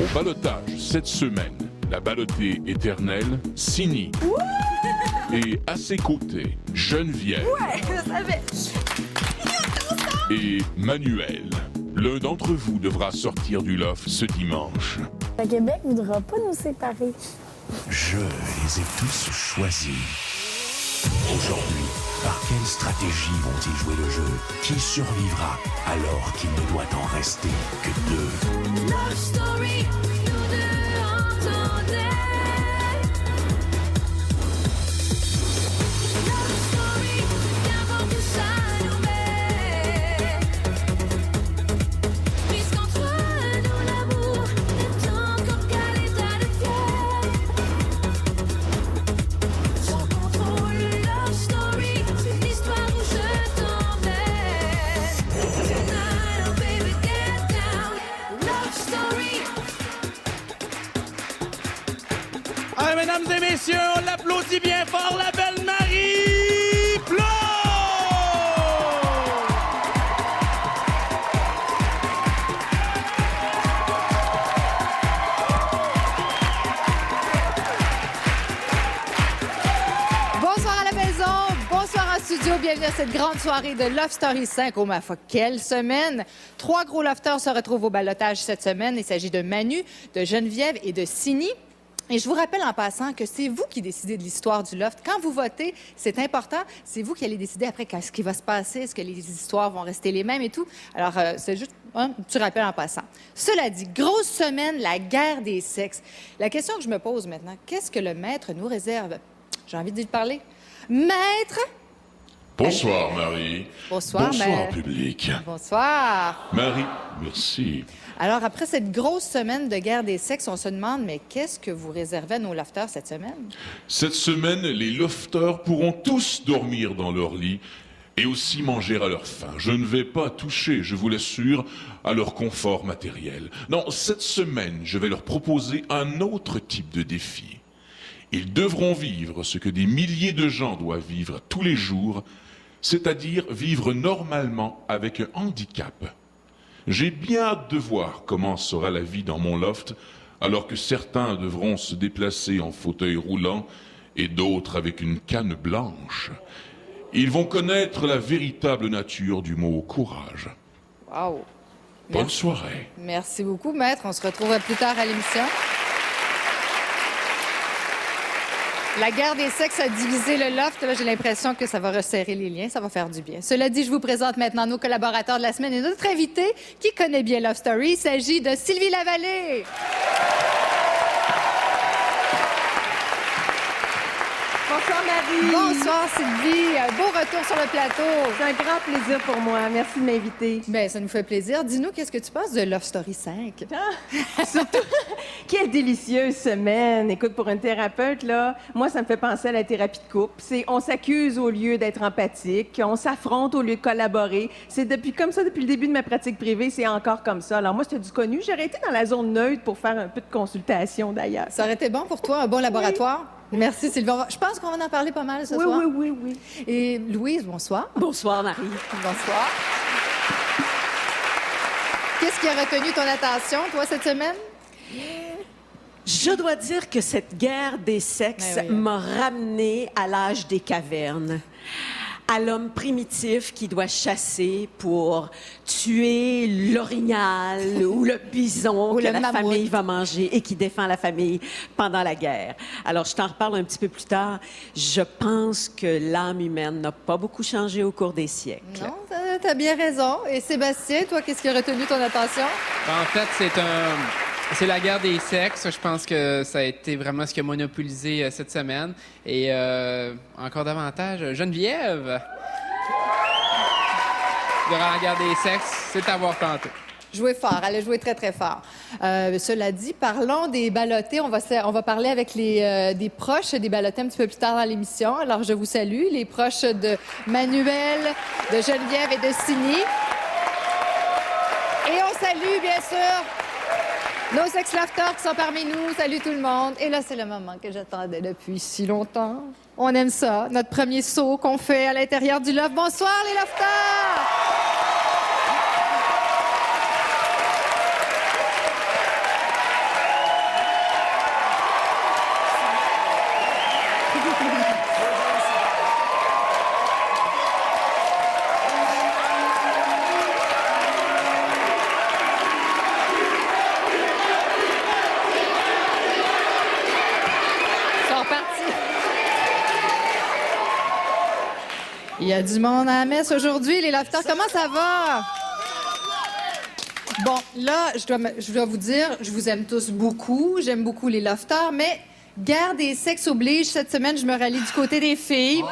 Au ballottage cette semaine, la ballottée éternelle, Sini. Et à ses côtés, Geneviève. Ouais, je savais. Et Manuel. L'un d'entre vous devra sortir du loft ce dimanche. Le Québec ne voudra pas nous séparer. Je les ai tous choisis. Aujourd'hui, par quelle stratégie vont-ils jouer le jeu? Qui survivra alors qu'il ne doit en rester que deux? Love story, nous deux entendez. Love story, qu'avant que ça nous met. Puisqu'entre nous l'amour est encore qu'à l'état de fièvre. Sans contrôle, love story, c'est l'histoire où je t'emmène. Tonight, oh baby, get down. Love story. Ah, mesdames et messieurs, on l'applaudit bien fort, la belle Marie Plot! Bonsoir à la maison, bonsoir en studio, bienvenue à cette grande soirée de Love Story 5. Oh ma foi, quelle semaine! 3 gros lofters se retrouvent au ballottage cette semaine. Il s'agit de Manu, de Geneviève et de Sini. Et je vous rappelle en passant que c'est vous qui décidez de l'histoire du loft. Quand vous votez, c'est important. C'est vous qui allez décider après ce qui va se passer, est-ce que les histoires vont rester les mêmes et tout. Alors, c'est juste un petit rappel en passant. Cela dit, grosse semaine, la guerre des sexes. La question que je me pose maintenant, qu'est-ce que le maître nous réserve? J'ai envie de lui parler. Maître! Bonsoir, Marie. Bonsoir, Bonsoir, maître. public. Bonsoir. Marie, merci. Alors, après cette grosse semaine de guerre des sexes, on se demande, mais qu'est-ce que vous réservez à nos lofters cette semaine? Cette semaine, les lofters pourront tous dormir dans leur lit et aussi manger à leur faim. Je ne vais pas toucher, je vous l'assure, à leur confort matériel. Non, cette semaine, je vais leur proposer un autre type de défi. Ils devront vivre ce que des milliers de gens doivent vivre tous les jours, c'est-à-dire vivre normalement avec un handicap. J'ai bien hâte de voir comment sera la vie dans mon loft, alors que certains devront se déplacer en fauteuil roulant et d'autres avec une canne blanche. Ils vont connaître la véritable nature du mot courage. Wow. Bonne soirée. Merci beaucoup, maître. On se retrouve plus tard à l'émission. La guerre des sexes a divisé le loft. Là, j'ai l'impression que ça va resserrer les liens, ça va faire du bien. Cela dit, je vous présente maintenant nos collaborateurs de la semaine et notre invité qui connaît bien Love Story. Il s'agit de Sylvie Lavallée. Bonsoir Marie. Bonsoir Sylvie. Un beau retour sur le plateau. C'est un grand plaisir pour moi. Merci de m'inviter. Bien, ça nous fait plaisir. Dis-nous, qu'est-ce que tu penses de Love Story 5? Surtout, quelle délicieuse semaine. Écoute, pour une thérapeute, là, moi, ça me fait penser à la thérapie de couple. C'est on s'accuse au lieu d'être empathique, on s'affronte au lieu de collaborer. C'est comme ça depuis le début de ma pratique privée, c'est encore comme ça. Alors moi, c'était du connu. J'aurais été dans la zone neutre pour faire un peu de consultation, d'ailleurs. Ça aurait été bon pour toi, un bon laboratoire? Merci Sylvie. Je pense qu'on va en parler pas mal ce soir. Oui. Et Louise, bonsoir. Bonsoir, Marie. Bonsoir. Qu'est-ce qui a retenu ton attention, toi, cette semaine? Je dois dire que cette guerre des sexes Ben oui. m'a ramenée à l'âge des cavernes, à l'homme primitif qui doit chasser pour tuer l'orignal ou le bison Ou que le la mammouth. famille va manger et qui défend la famille pendant la guerre. Alors, je t'en reparle un petit peu plus tard. Je pense que l'âme humaine n'a pas beaucoup changé au cours des siècles. Non, t'as bien raison. Et Sébastien, toi, qu'est-ce qui a retenu ton attention? En fait, c'est la guerre des sexes. Je pense que ça a été vraiment ce qui a monopolisé cette semaine. Et encore davantage, Geneviève. Durant la guerre des sexes, c'est à voir tantôt. Jouer fort, elle a joué très, très fort. Cela dit, parlons des ballottés. On va parler avec des proches des ballottés un petit peu plus tard dans l'émission. Alors, je vous salue, les proches de Manuel, de Geneviève et de Sini. Et on salue, bien sûr, nos ex-lofters qui sont parmi nous. Salut tout le monde. Et là, c'est le moment que j'attendais depuis si longtemps. On aime ça, notre premier saut qu'on fait à l'intérieur du loft. Bonsoir, les lofters! Il y a du monde à la messe aujourd'hui. Les lofters, comment ça va? Bon, là, je dois vous dire, je vous aime tous beaucoup. J'aime beaucoup les lofters, mais guerre des sexes oblige. Cette semaine, je me rallie du côté des filles.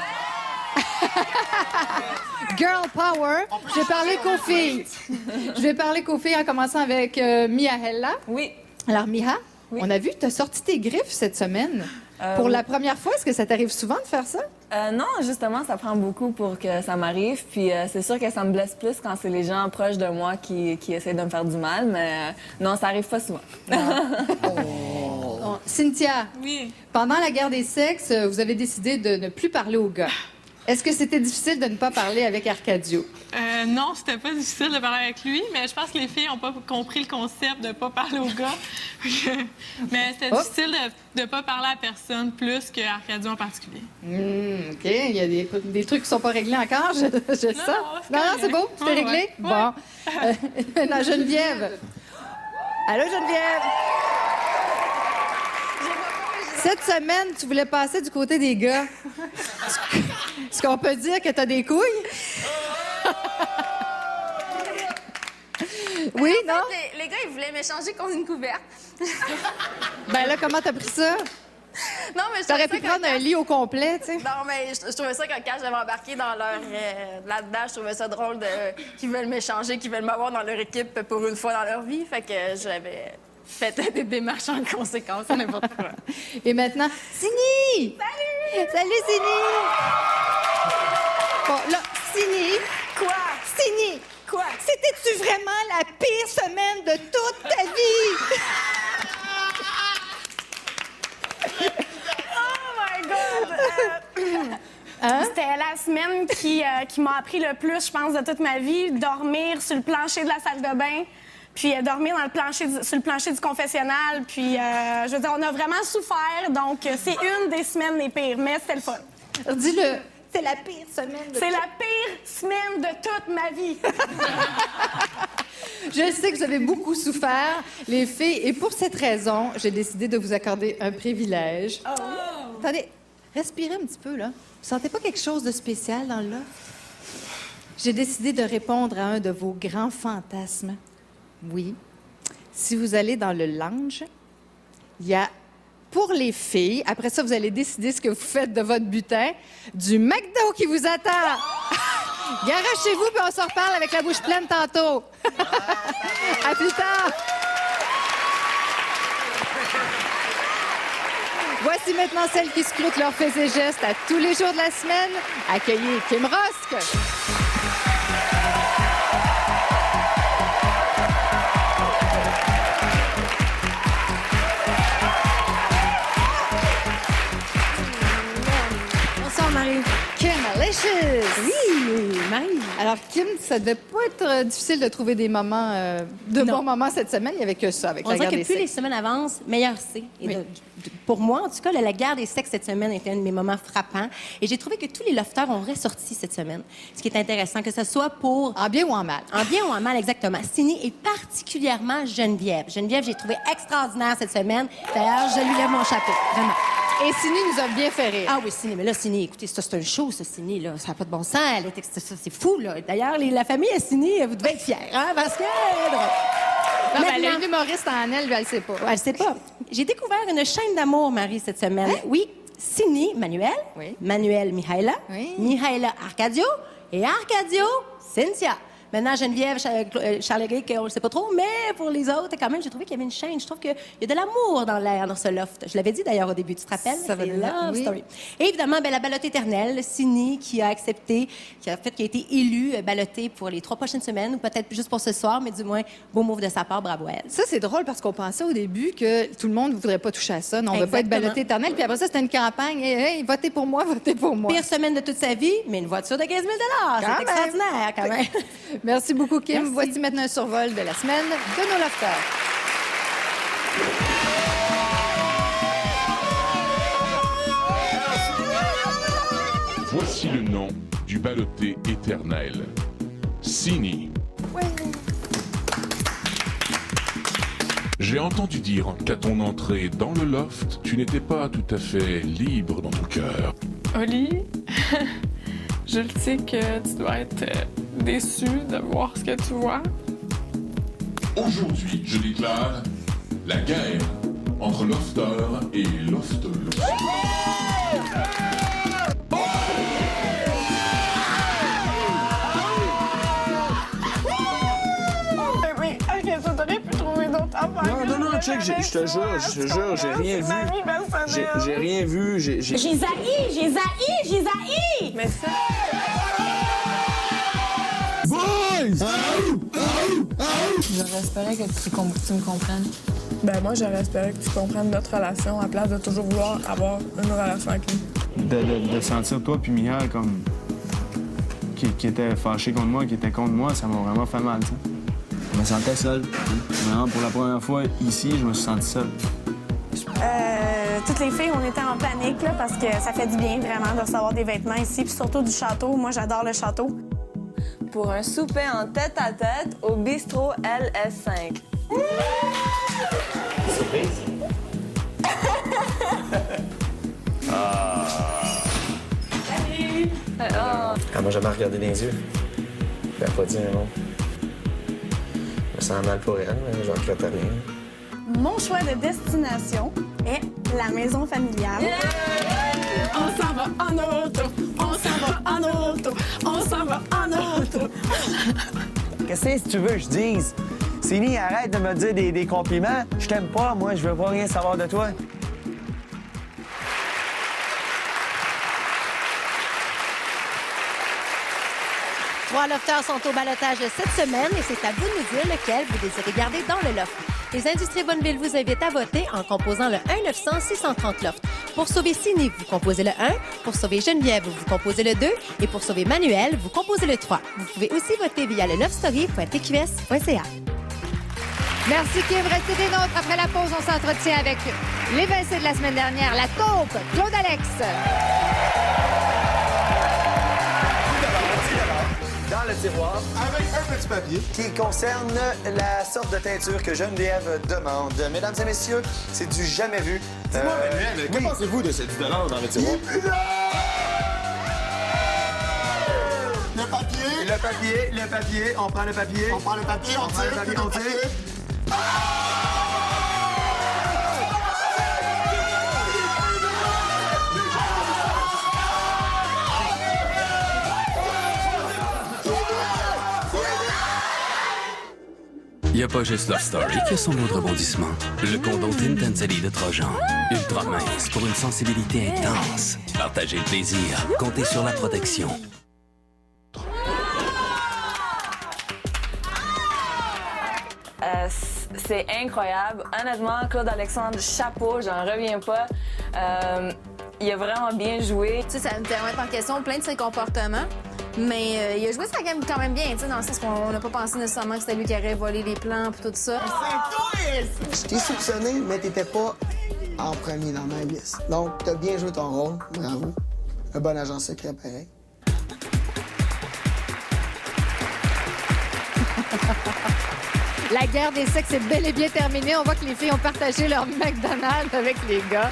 Girl power. Je vais parler qu'aux filles. Je vais parler qu'aux filles en commençant avec Mihaela. Oui. Alors, Miha, Oui. on a vu que tu as sorti tes griffes cette semaine. Pour oui. la première fois, est-ce que ça t'arrive souvent de faire ça? Non, justement, ça prend beaucoup pour que ça m'arrive. Puis c'est sûr que ça me blesse plus quand c'est les gens proches de moi qui essaient de me faire du mal. Mais non, ça arrive pas souvent. Bon, Cynthia, Oui. pendant la guerre des sexes, vous avez décidé de ne plus parler aux gars. Est-ce que c'était difficile de ne pas parler avec Arcadio? Non, c'était pas difficile de parler avec lui, mais je pense que les filles n'ont pas compris le concept de ne pas parler aux gars. Mais c'était difficile de ne pas parler à personne plus qu'Arcadio en particulier. OK. Il y a des trucs qui sont pas réglés encore, je sens. c'est Non, c'est correct. beau, c'est Ouais, réglé? ouais. Bon. Maintenant, Geneviève. Allô, Geneviève? Cette semaine, tu voulais passer du côté des gars. Est-ce qu'on peut dire que tu as des couilles? Oui, non? Les gars, ils voulaient m'échanger contre une couverte. Ben là, comment t'as pris ça? Non, mais je T'aurais trouvais pu ça prendre un lit au complet, tu sais. Non, mais je trouvais ça quand j'avais embarqué dans leur... là-dedans, je trouvais ça drôle qu'ils veulent m'échanger, qu'ils veulent m'avoir dans leur équipe pour une fois dans leur vie. Fait que j'avais fait des démarches en conséquence, n'importe quoi. Et maintenant, Sini! Salut! Salut, Sini! Bon, là, Sini. Quoi? Sini! Quoi? C'était-tu vraiment la pire semaine de toute ta vie? Oh my God! Hein? C'était la semaine qui m'a appris le plus, je pense, de toute ma vie. Dormir sur le plancher de la salle de bain, puis dormir sur le plancher du confessionnal. Puis, je veux dire, on a vraiment souffert, donc c'est une des semaines les pires, mais c'était le fun. Dis-le. C'est la pire semaine de C'est la pire semaine de toute ma vie. Je sais que vous avez beaucoup souffert, les filles, et pour cette raison, j'ai décidé de vous accorder un privilège. Attendez, respirez un petit peu, là. Vous sentez pas quelque chose de spécial dans le loft? J'ai décidé de répondre à un de vos grands fantasmes. Oui. Si vous allez dans le lounge, il y a, pour les filles, après ça, vous allez décider ce que vous faites de votre butin, du McDo qui vous attend. Garochez-vous, puis on se reparle avec la bouche pleine tantôt. À plus tard. Voici maintenant celles qui scrutent leurs faits et gestes à tous les jours de la semaine. Accueillez Kim Rosk. Bonsoir, Marie. Kim Alicious. Oui, Marie. Alors, Kim, ça devait pas être difficile de trouver des moments, bons moments cette semaine. Il n'y avait que ça avec On la dirait guerre que des plus les sexes. semaines avancent, meilleur c'est. Et Oui. pour moi, en tout cas, la guerre des sexes cette semaine était un de mes moments frappants. Et j'ai trouvé que tous les lofters ont ressorti cette semaine. Ce qui est intéressant, que ce soit pour... En bien ou en mal? En bien ou en mal, exactement. Sini et particulièrement Geneviève. Geneviève, j'ai trouvé extraordinaire cette semaine. D'ailleurs, je lui lève mon chapeau, vraiment. Et Sini nous a bien fait rire. Ah oui, Sini. Mais là, Sini, écoutez, ça, c'est un show, ça, Sini, là. Ça n'a pas de bon sens. C'est fou, là. D'ailleurs, la famille à Sini, vous devez être fiers, hein, parce que... Non, mais elle est Maintenant- une humoriste en elle, lui, elle sait pas. Elle sait pas. J'ai découvert une chaîne d'amour, Marie, cette semaine. Oui, Sini, Manuel. Oui. Manuel, Mihaela. Oui. Mihaela, Arcadio. Et Arcadio, Cynthia. Maintenant, Geneviève, Charles-Éric, on ne le sait pas trop, mais pour les autres, quand même, j'ai trouvé qu'il y avait une chaîne. Je trouve qu'il y a de l'amour dans l'air, dans ce loft. Je l'avais dit d'ailleurs au début, tu te rappelles? Ça va C'est donner- Love oui. Story. Et évidemment, la ballotte éternelle, Sini, qui a accepté, qui a été élue ballottée pour les 3 prochaines semaines, ou peut-être juste pour ce soir, mais du moins, beau move de sa part, bravo à elle. Ça, c'est drôle parce qu'on pensait au début que tout le monde ne voudrait pas toucher à ça. Non, on ne veut pas être Exactement. ballotté éternel. Puis après ça, c'était une campagne. Hey, votez pour moi, votez pour moi. Pire semaine de toute sa vie, mais une voiture de 15 000 Quand C'est même. extraordinaire, quand même. Merci beaucoup, Kim. Merci. Voici maintenant un survol de la semaine de nos lofters. Voici le nom du ballotté éternel. Sini. J'ai entendu dire qu'à ton entrée dans le loft, tu n'étais pas tout à fait libre dans ton cœur. Oli, Je le sais que tu dois être déçu de voir ce que tu vois. Aujourd'hui, je déclare la guerre entre lofters et lofteuses. Oui, ok, ça t'aurais pu trouver d'autres affaires. Non, check, je te jure, j'ai rien vu. J'ai rien vu, j'ai... J'ai zaï! Mais ça... Boys! J'aurais espéré que tu me comprennes. Ben moi, j'aurais espéré que tu comprennes notre relation à place de toujours vouloir avoir une relation avec lui. De sentir toi puis Mia comme... qui était fâché contre moi, qui était contre moi, ça m'a vraiment fait mal, ça. Je me sentais seul. Vraiment, pour la première fois ici, je me suis senti seul. Toutes les filles, on était en panique là, parce que ça fait du bien vraiment de recevoir des vêtements ici, puis surtout du château. Moi, j'adore le château. Pour un souper en tête-à-tête au bistrot LS5. Surprise. Salut! Elle m'a jamais regardé dans les yeux. Elle a pas dit un mot. Je me sens mal pour elle, mais je regrette rien. Mon choix de destination est la maison familiale. On s'en va en auto, on s'en va en auto, on s'en va en auto. Qu'est-ce que tu veux que je dise? Sini, arrête de me dire des compliments. Je t'aime pas, moi, je veux pas rien savoir de toi. Trois lofters sont au ballottage cette semaine et c'est à vous de nous dire lequel vous désirez garder dans le loft. Les Industries Bonneville vous invitent à voter en composant le 1-900-630 loft. Pour sauver Sini, vous composez le 1. Pour sauver Geneviève, vous composez le 2. Et pour sauver Manuel, vous composez le 3. Vous pouvez aussi voter via le lovestory.tqs.ca. Merci, Kim. Restez des nôtres. Après la pause, on s'entretient avec l'évincé de la semaine dernière, la taupe, Claude Alex. Dans le tiroir, avec un petit papier qui concerne la sorte de teinture que Geneviève demande. Mesdames et messieurs, c'est du jamais vu. Dis-moi, Manuel, que pensez-vous de cette violence dans le tiroir? Le papier, on prend le papier. On prend le papier, on tire. Il n'y a pas juste Love Story qui a son lot de rebondissement. Le condom Tintensely de Trojan. Ultra mince pour une sensibilité intense. Partagez le plaisir. Comptez sur la protection. C'est incroyable. Honnêtement, Claude Alexandre, chapeau, j'en reviens pas. Il a vraiment bien joué. Tu sais, ça me remettre en question plein de ses comportements. Mais il a joué sa game quand même bien, tu sais, dans le sens qu'on n'a pas pensé nécessairement que c'était lui qui aurait volé les plans et tout ça. Je t'ai soupçonné, mais t'étais pas en premier dans ma liste. Donc, t'as bien joué ton rôle. Bravo. Un bon agent secret, pareil. La guerre des sexes est bel et bien terminée. On voit que les filles ont partagé leur McDonald's avec les gars.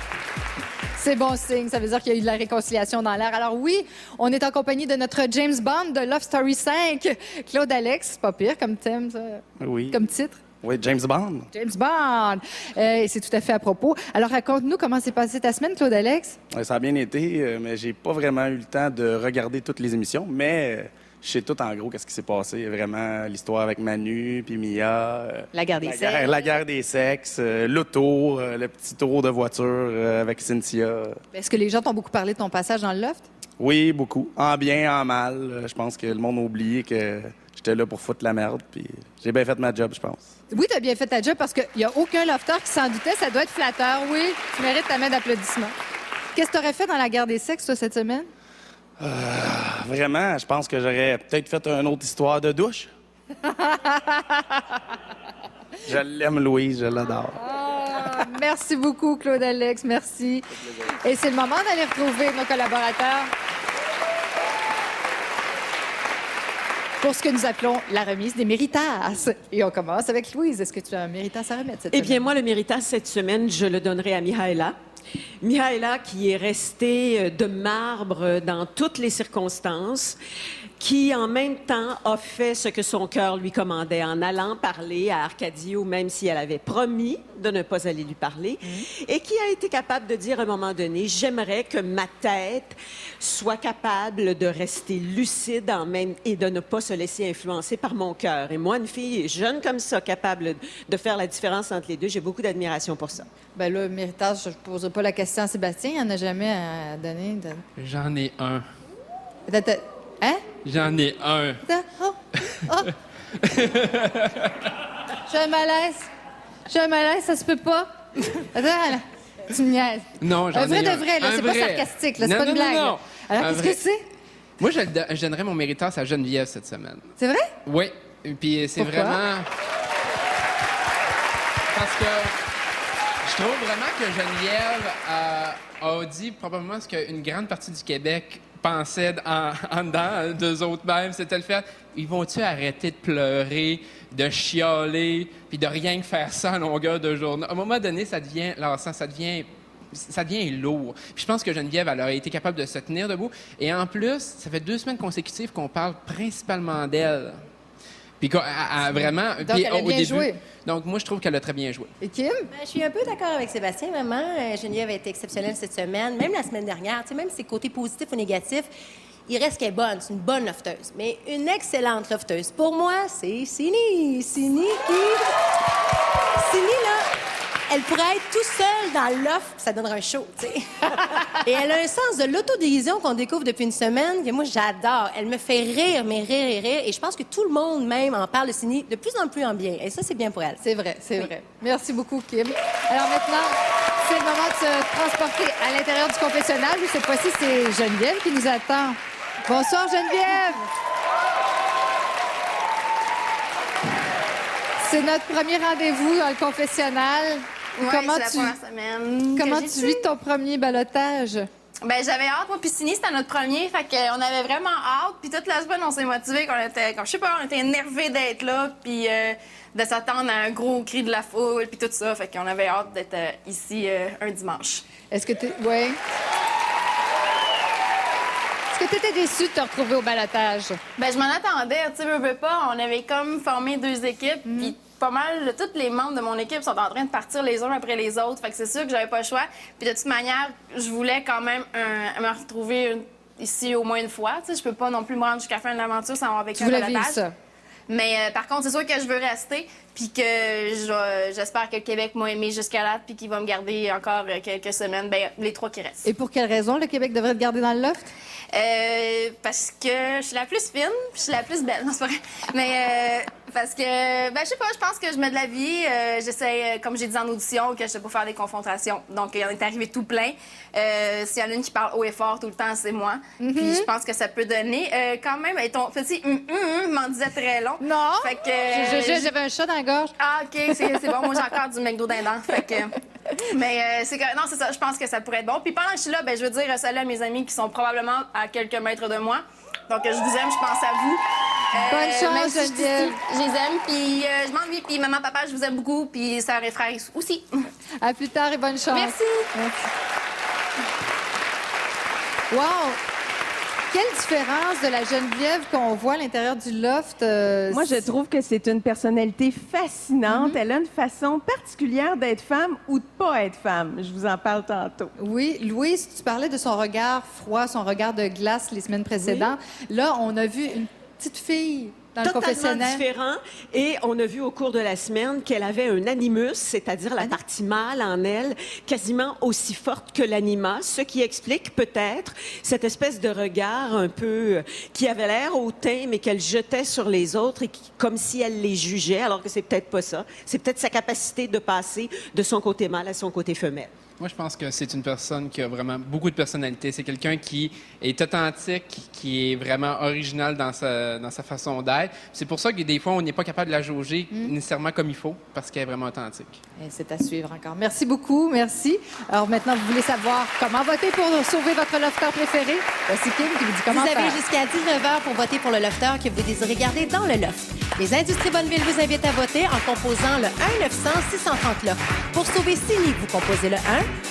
C'est bon signe, ça veut dire qu'il y a eu de la réconciliation dans l'air. Alors oui, on est en compagnie de notre James Bond de Love Story 5, Claude Alex. C'est pas pire comme thème, ça. Oui. Comme titre. Oui, James Bond. James Bond. C'est tout à fait à propos. Alors raconte-nous comment s'est passée ta semaine, Claude Alex. Ouais, ça a bien été, mais j'ai pas vraiment eu le temps de regarder toutes les émissions, mais je sais tout en gros qu'est-ce qui s'est passé. Vraiment, l'histoire avec Manu, puis Mia. La guerre des sexes. La guerre des sexes, l'auto, le petit tour de voiture avec Cynthia. Est-ce que les gens t'ont beaucoup parlé de ton passage dans le loft? Oui, beaucoup. En bien, en mal. Je pense que le monde a oublié que j'étais là pour foutre la merde, puis j'ai bien fait ma job, je pense. Oui, t'as bien fait ta job parce qu'il n'y a aucun lofter qui s'en doutait. Ça doit être flatteur. Oui, tu mérites ta main d'applaudissement. Qu'est-ce que t'aurais fait dans la guerre des sexes, toi, cette semaine? Vraiment, je pense que j'aurais peut-être fait une autre histoire de douche. Je l'aime, Louise, je l'adore. Ah, merci beaucoup, Claude Alex, merci. Et c'est le moment d'aller retrouver nos collaborateurs pour ce que nous appelons la remise des méritas. Et on commence avec Louise. Est-ce que tu as un méritas à remettre cette semaine? Eh bien, moi, le méritas cette semaine, je le donnerai à Mihaela. Mihaela qui est restée de marbre dans toutes les circonstances, qui en même temps a fait ce que son cœur lui commandait en allant parler à Arcadio, même si elle avait promis de ne pas aller lui parler, et qui a été capable de dire à un moment donné, j'aimerais que ma tête soit capable de rester lucide et de ne pas se laisser influencer par mon cœur. Et moi, une fille jeune comme ça, capable de faire la différence entre les deux, j'ai beaucoup d'admiration pour ça. Ben là, méritage, je ne poserai pas la question à Sébastien. Il n'en a jamais à donner. J'en ai un. Hein? J'en ai un. Oh! J'ai un malaise. Ça se peut pas. Attends, tu me niaises. Non, j'en ai un. Un vrai de vrai, là. C'est pas sarcastique, là. C'est pas une blague. Non. Alors, qu'est-ce que c'est? Moi, je donnerais mon méritage à Geneviève cette semaine. C'est vrai? Oui. Puis c'est Pourquoi? vraiment... Parce que je trouve vraiment que Geneviève a dit probablement ce qu'une grande partie du Québec pensait en dedans, d'eux autres mêmes, c'était le fait, ils vont-tu arrêter de pleurer, de chialer, puis de rien que faire ça à longueur de journée? À un moment donné, ça devient lassant, ça devient lourd. Puis je pense que Geneviève, elle a été capable de se tenir debout. Et en plus, ça fait 2 semaines consécutives qu'on parle principalement d'elle. Puis vraiment... Donc, puis, elle a au bien début, joué. Donc, moi, je trouve qu'elle a très bien joué. Et Kim? Ben, je suis un peu d'accord avec Sébastien, maman. Geneviève a été exceptionnelle cette semaine, même la semaine dernière. Tu sais, même ses côtés positifs ou négatifs, il reste qu'elle est bonne. C'est une bonne lofteuse. Mais une excellente lofteuse. Pour moi, c'est Sini. Sini, là, elle pourrait être tout seule dans le loft, puis ça donnerait un show, tu sais. Et elle a un sens de l'autodérision qu'on découvre depuis une semaine, que moi, j'adore. Elle me fait rire, mais rire. Et je pense que tout le monde, même, en parle de Sini de plus en plus en bien. Et ça, c'est bien pour elle. C'est vrai. Merci beaucoup, Kim. Alors maintenant, c'est le moment de se transporter à l'intérieur du confessionnal. Cette fois-ci, c'est Geneviève qui nous attend. Bonsoir, Geneviève! C'est notre premier rendez-vous dans le confessionnal. Ouais, c'est la première semaine. Comment que tu vis ton premier ballottage? Ben, j'avais hâte, moi, puis Sini, c'était notre premier, fait qu'on avait vraiment hâte, puis toute la semaine, on s'est motivés, on était énervés d'être là, puis de s'attendre à un gros cri de la foule, puis tout ça, fait qu'on avait hâte d'être ici un dimanche. Est-ce que ouais. Est-ce que tu étais déçue de te retrouver au ballottage? Ben, je m'en attendais, tu sais, veux pas, on avait comme formé 2 équipes, puis pas mal, tous les membres de mon équipe sont en train de partir les uns après les autres. Fait que c'est sûr que j'avais pas le choix. Puis de toute manière, je voulais quand même me retrouver ici au moins une fois. Tu sais, je peux pas non plus me rendre jusqu'à la fin de l'aventure sans avoir vécu un ballottage. Ça. Mais par contre, c'est sûr que je veux rester, puis que j'espère que le Québec m'a aimé jusqu'à là, puis qu'il va me garder encore quelques semaines, ben, les 3 qui restent. Et pour quelle raison le Québec devrait te garder dans le loft? Parce que je suis la plus fine, puis je suis la plus belle, non, c'est pas vrai. Mais parce que, ben, je sais pas, je pense que je mets de la vie. J'essaie, comme j'ai dit en audition, que je sais pas faire des confrontations. Donc, il en est arrivé tout plein. S'il y en a une qui parle haut et fort tout le temps, c'est moi. Puis je pense que ça peut donner. Quand même, ton petit m'en disait très long. Non! Fait que, j'avais un chat dans la gorge. Ah, OK, c'est bon. Moi, j'ai encore du McDo dindon. Fait que... Mais non, c'est ça. Je pense que ça pourrait être bon. Puis pendant que je suis là, ben, je veux dire salut à mes amis qui sont probablement à quelques mètres de moi. Donc, je vous aime, je pense à vous. Bonne chance, même si Geneviève. je les aime, puis je m'ennuie. Puis maman, papa, je vous aime beaucoup. Puis sœurs et frères aussi. À plus tard et bonne chance. Merci. Wow! Quelle différence de la Geneviève qu'on voit à l'intérieur du loft. Moi, je trouve que c'est une personnalité fascinante. Elle a une façon particulière d'être femme ou de pas être femme. Je vous en parle tantôt. Oui, Louise, tu parlais de son regard froid, son regard de glace les semaines précédentes. Là, on a vu une petite fille dans le Totalement confessionnal. différent. Et on a vu au cours de la semaine qu'elle avait un animus, c'est-à-dire la partie mâle en elle, quasiment aussi forte que l'anima, ce qui explique peut-être cette espèce de regard un peu qui avait l'air hautain, mais qu'elle jetait sur les autres et comme si elle les jugeait, alors que c'est peut-être pas ça. C'est peut-être sa capacité de passer de son côté mâle à son côté femelle. Moi, je pense que c'est une personne qui a vraiment beaucoup de personnalité. C'est quelqu'un qui est authentique, qui est vraiment original dans sa façon d'être. être. C'est pour ça que des fois, on n'est pas capable de la jauger nécessairement comme il faut, parce qu'elle est vraiment authentique. Et c'est à suivre encore. Merci beaucoup, merci. Alors maintenant, vous voulez savoir comment voter pour sauver votre lofter préféré? Voici Kim qui vous dit comment Vous avez faire. jusqu'à 19h pour voter pour le lofter que vous désirez garder dans le loft. Les Industries Bonneville vous invitent à voter en composant le 1-900-630 loft. Pour sauver Cindy, vous composez le 1.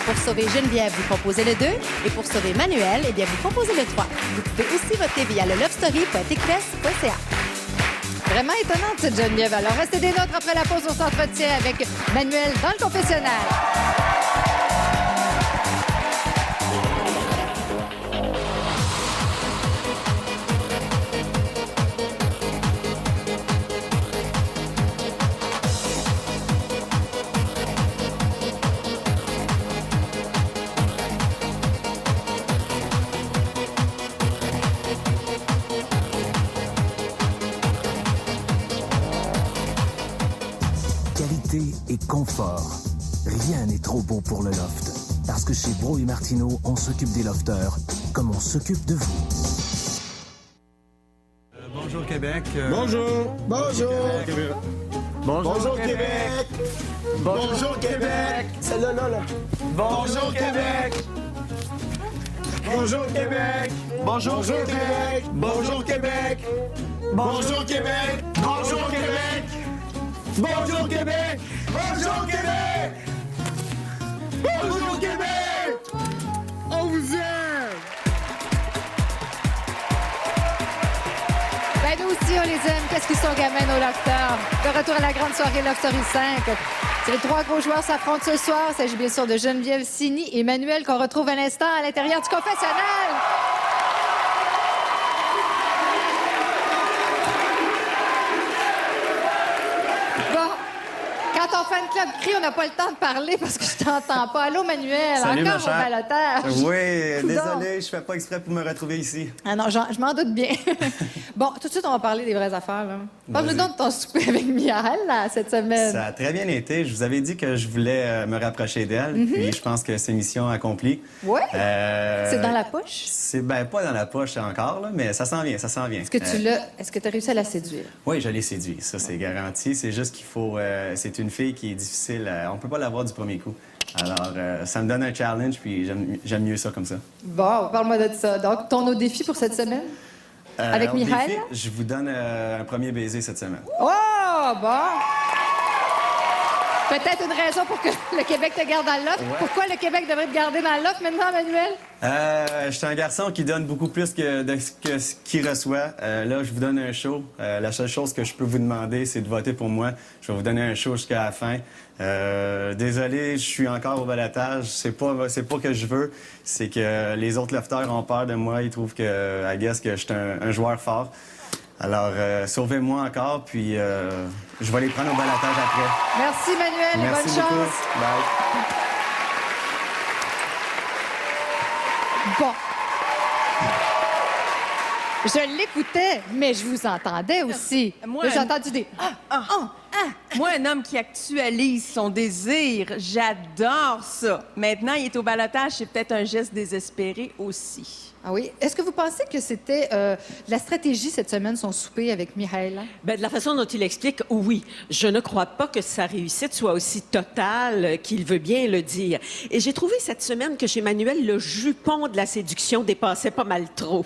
Pour sauver Geneviève, vous composez le 2. Et pour sauver Manuel, eh bien, vous composez le 3. Vous pouvez aussi voter via le lovestory.tqs.ca. Vraiment étonnante, cette Geneviève. Alors, restez des nôtres après la pause. On s'entretient avec Manuel dans le confessionnal. Qualité et confort. Rien n'est trop beau pour le loft. Parce que chez Bro et Martineau, on s'occupe des lofters comme on s'occupe de vous. Bonjour Québec. Bonjour. Bonjour. Bonjour Québec. Bonjour Québec. Celle-là, là. Bonjour Québec. Bonjour Québec. Bonjour Québec. Bonjour Québec. Bonjour Québec. Bonjour Québec. Bonjour Québec. Bonjour Québec. Bonjour Québec. On vous aime. Ben, nous aussi, on les aime. Qu'est-ce qu'ils sont gamins, nos lofters? De retour à la grande soirée Loftory 5. C'est les trois gros joueurs s'affrontent ce soir. Il s'agit bien sûr de Geneviève, Cindy et Manuel qu'on retrouve à l'instant à l'intérieur du confessionnal. Bon, quand on fait une club crie, on n'a pas le temps de parler parce que je t'entends pas. Allô, Manuel? Salut, ma encore au chère. balotage? Oui, Coudonc. désolé, je fais pas exprès pour me retrouver ici. Ah non, je m'en doute bien. Bon, tout de suite, on va parler des vraies affaires. Là. Parle-nous Vas-y. donc de ton souper avec Mihail là, cette semaine. Ça a très bien été. Je vous avais dit que je voulais me rapprocher d'elle, Mhm. puis je pense que c'est mission accomplie. Oui? Euh, C'est dans la poche? C'est pas dans la poche encore, là, mais ça s'en vient, ça s'en vient. Est-ce que tu as réussi à la séduire? Oui, je l'ai séduit, ça c'est garanti. C'est juste qu'il faut... c'est une fille qui est difficile, on peut pas l'avoir du premier coup. Alors, ça me donne un challenge, puis j'aime mieux ça comme ça. Bon, parle-moi de ça. Donc, ton autre défi pour cette semaine? Avec au Mihail? défi, je vous donne un premier baiser cette semaine. Oh, bon! Peut-être une raison pour que le Québec te garde dans le loft. Ouais. Pourquoi le Québec devrait te garder dans le loft maintenant, Manuel? Je suis un garçon qui donne beaucoup plus que ce qu'il reçoit. Là, je vous donne un show. La seule chose que je peux vous demander, c'est de voter pour moi. Je vais vous donner un show jusqu'à la fin. Désolé, je suis encore au balotage. C'est pas que je veux. C'est que les autres lofters ont peur de moi. Ils trouvent que, I guess, que je suis un joueur fort. Alors, sauvez-moi encore, puis je vais les prendre au balotage après. Merci, Manuel, et Merci bonne beaucoup. chance. Bye. Bon. Je l'écoutais, mais je vous entendais aussi. Moi, Là, j'ai entendu des... Moi, un homme qui actualise son désir, j'adore ça. Maintenant, il est au balotage, c'est peut-être un geste désespéré aussi. Ah oui? Est-ce que vous pensez que c'était la stratégie cette semaine, son souper avec Mihail? Ben, de la façon dont il explique, oui. Je ne crois pas que sa réussite soit aussi totale qu'il veut bien le dire. Et j'ai trouvé cette semaine que chez Manuel, le jupon de la séduction dépassait pas mal trop.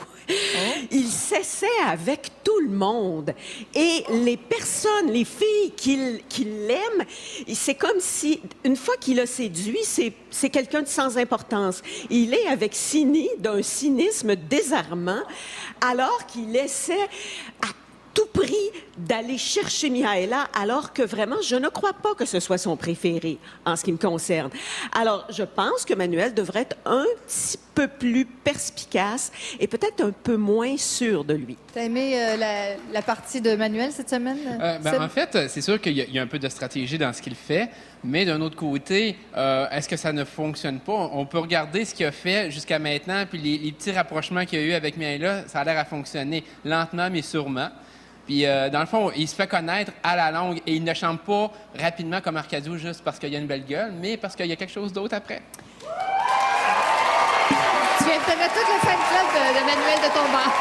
Il s'essaie avec tout le monde. Et les personnes, les filles qui l'aiment, c'est comme si, une fois qu'il a séduit, c'est quelqu'un de sans importance. Il est avec Cindy d'un cynisme désarmant, alors qu'il essaie à tout prix d'aller chercher Mihaela, alors que vraiment, je ne crois pas que ce soit son préféré en ce qui me concerne. Alors, je pense que Manuel devrait être un petit peu plus perspicace et peut-être un peu moins sûr de lui. T'as aimé la partie de Manuel cette semaine? Seb? En fait, c'est sûr qu'il y a un peu de stratégie dans ce qu'il fait, mais d'un autre côté, est-ce que ça ne fonctionne pas? On peut regarder ce qu'il a fait jusqu'à maintenant, puis les petits rapprochements qu'il y a eu avec Mihaela, ça a l'air à fonctionner lentement, mais sûrement. Puis, dans le fond, il se fait connaître à la longue et il ne chante pas rapidement comme Arcadio juste parce qu'il a une belle gueule, mais parce qu'il y a quelque chose d'autre après. Tu viens de te mettre tout le fan club de Manuel de ton banc.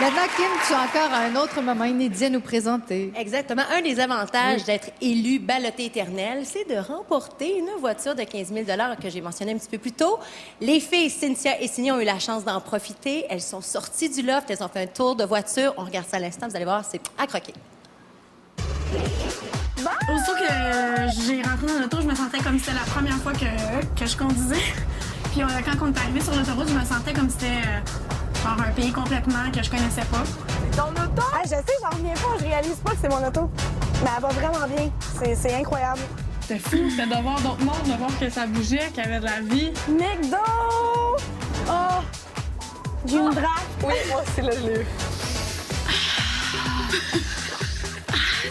Maintenant, Kim, tu as encore un autre moment inédit à nous présenter. Exactement. Un des avantages d'être élu ballotté éternel, c'est de remporter une voiture de 15 000 que j'ai mentionné un petit peu plus tôt. Les filles, Cynthia et Cindy, ont eu la chance d'en profiter. Elles sont sorties du loft, elles ont fait un tour de voiture. On regarde ça à l'instant, vous allez voir, c'est à croquer. Aussitôt que j'ai rentré dans l'auto, je me sentais comme si c'était la première fois que je conduisais. Puis quand on est arrivé sur l'autoroute, je me sentais comme si c'était genre un pays complètement que je connaissais pas. C'est ton auto? Ah, je sais, j'en reviens pas, je réalise pas que c'est mon auto. Mais elle va vraiment bien. C'est incroyable. C'était fou, c'était de voir d'autres mondes, de voir que ça bougeait, qu'il y avait de la vie. McDo! Oh! J'ai une drape. Oui, moi aussi, là, je l'ai eu.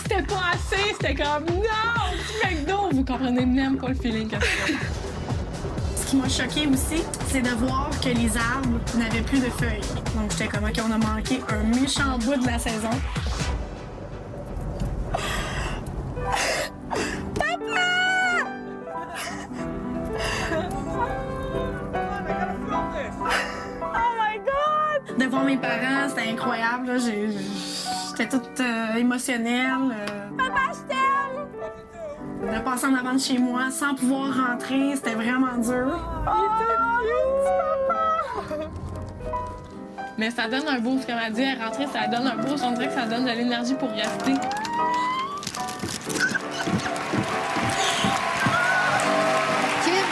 C'était pas assez, c'était comme non, petit McDo. Vous comprenez même pas le feeling que c'est. Ce qui m'a choqué aussi, c'est de voir que les arbres n'avaient plus de feuilles. Donc j'étais comme, OK, on a manqué un méchant bout de la saison. Oh my God! De voir mes parents, c'était incroyable. Là. J'étais toute émotionnelle. Papa, je t'aime! De passer en avant de chez moi sans pouvoir rentrer, c'était vraiment dur. Mais ça donne un boost, comme elle dit, elle rentrer, ça donne un boost. On dirait que ça donne de l'énergie pour rester. Kim,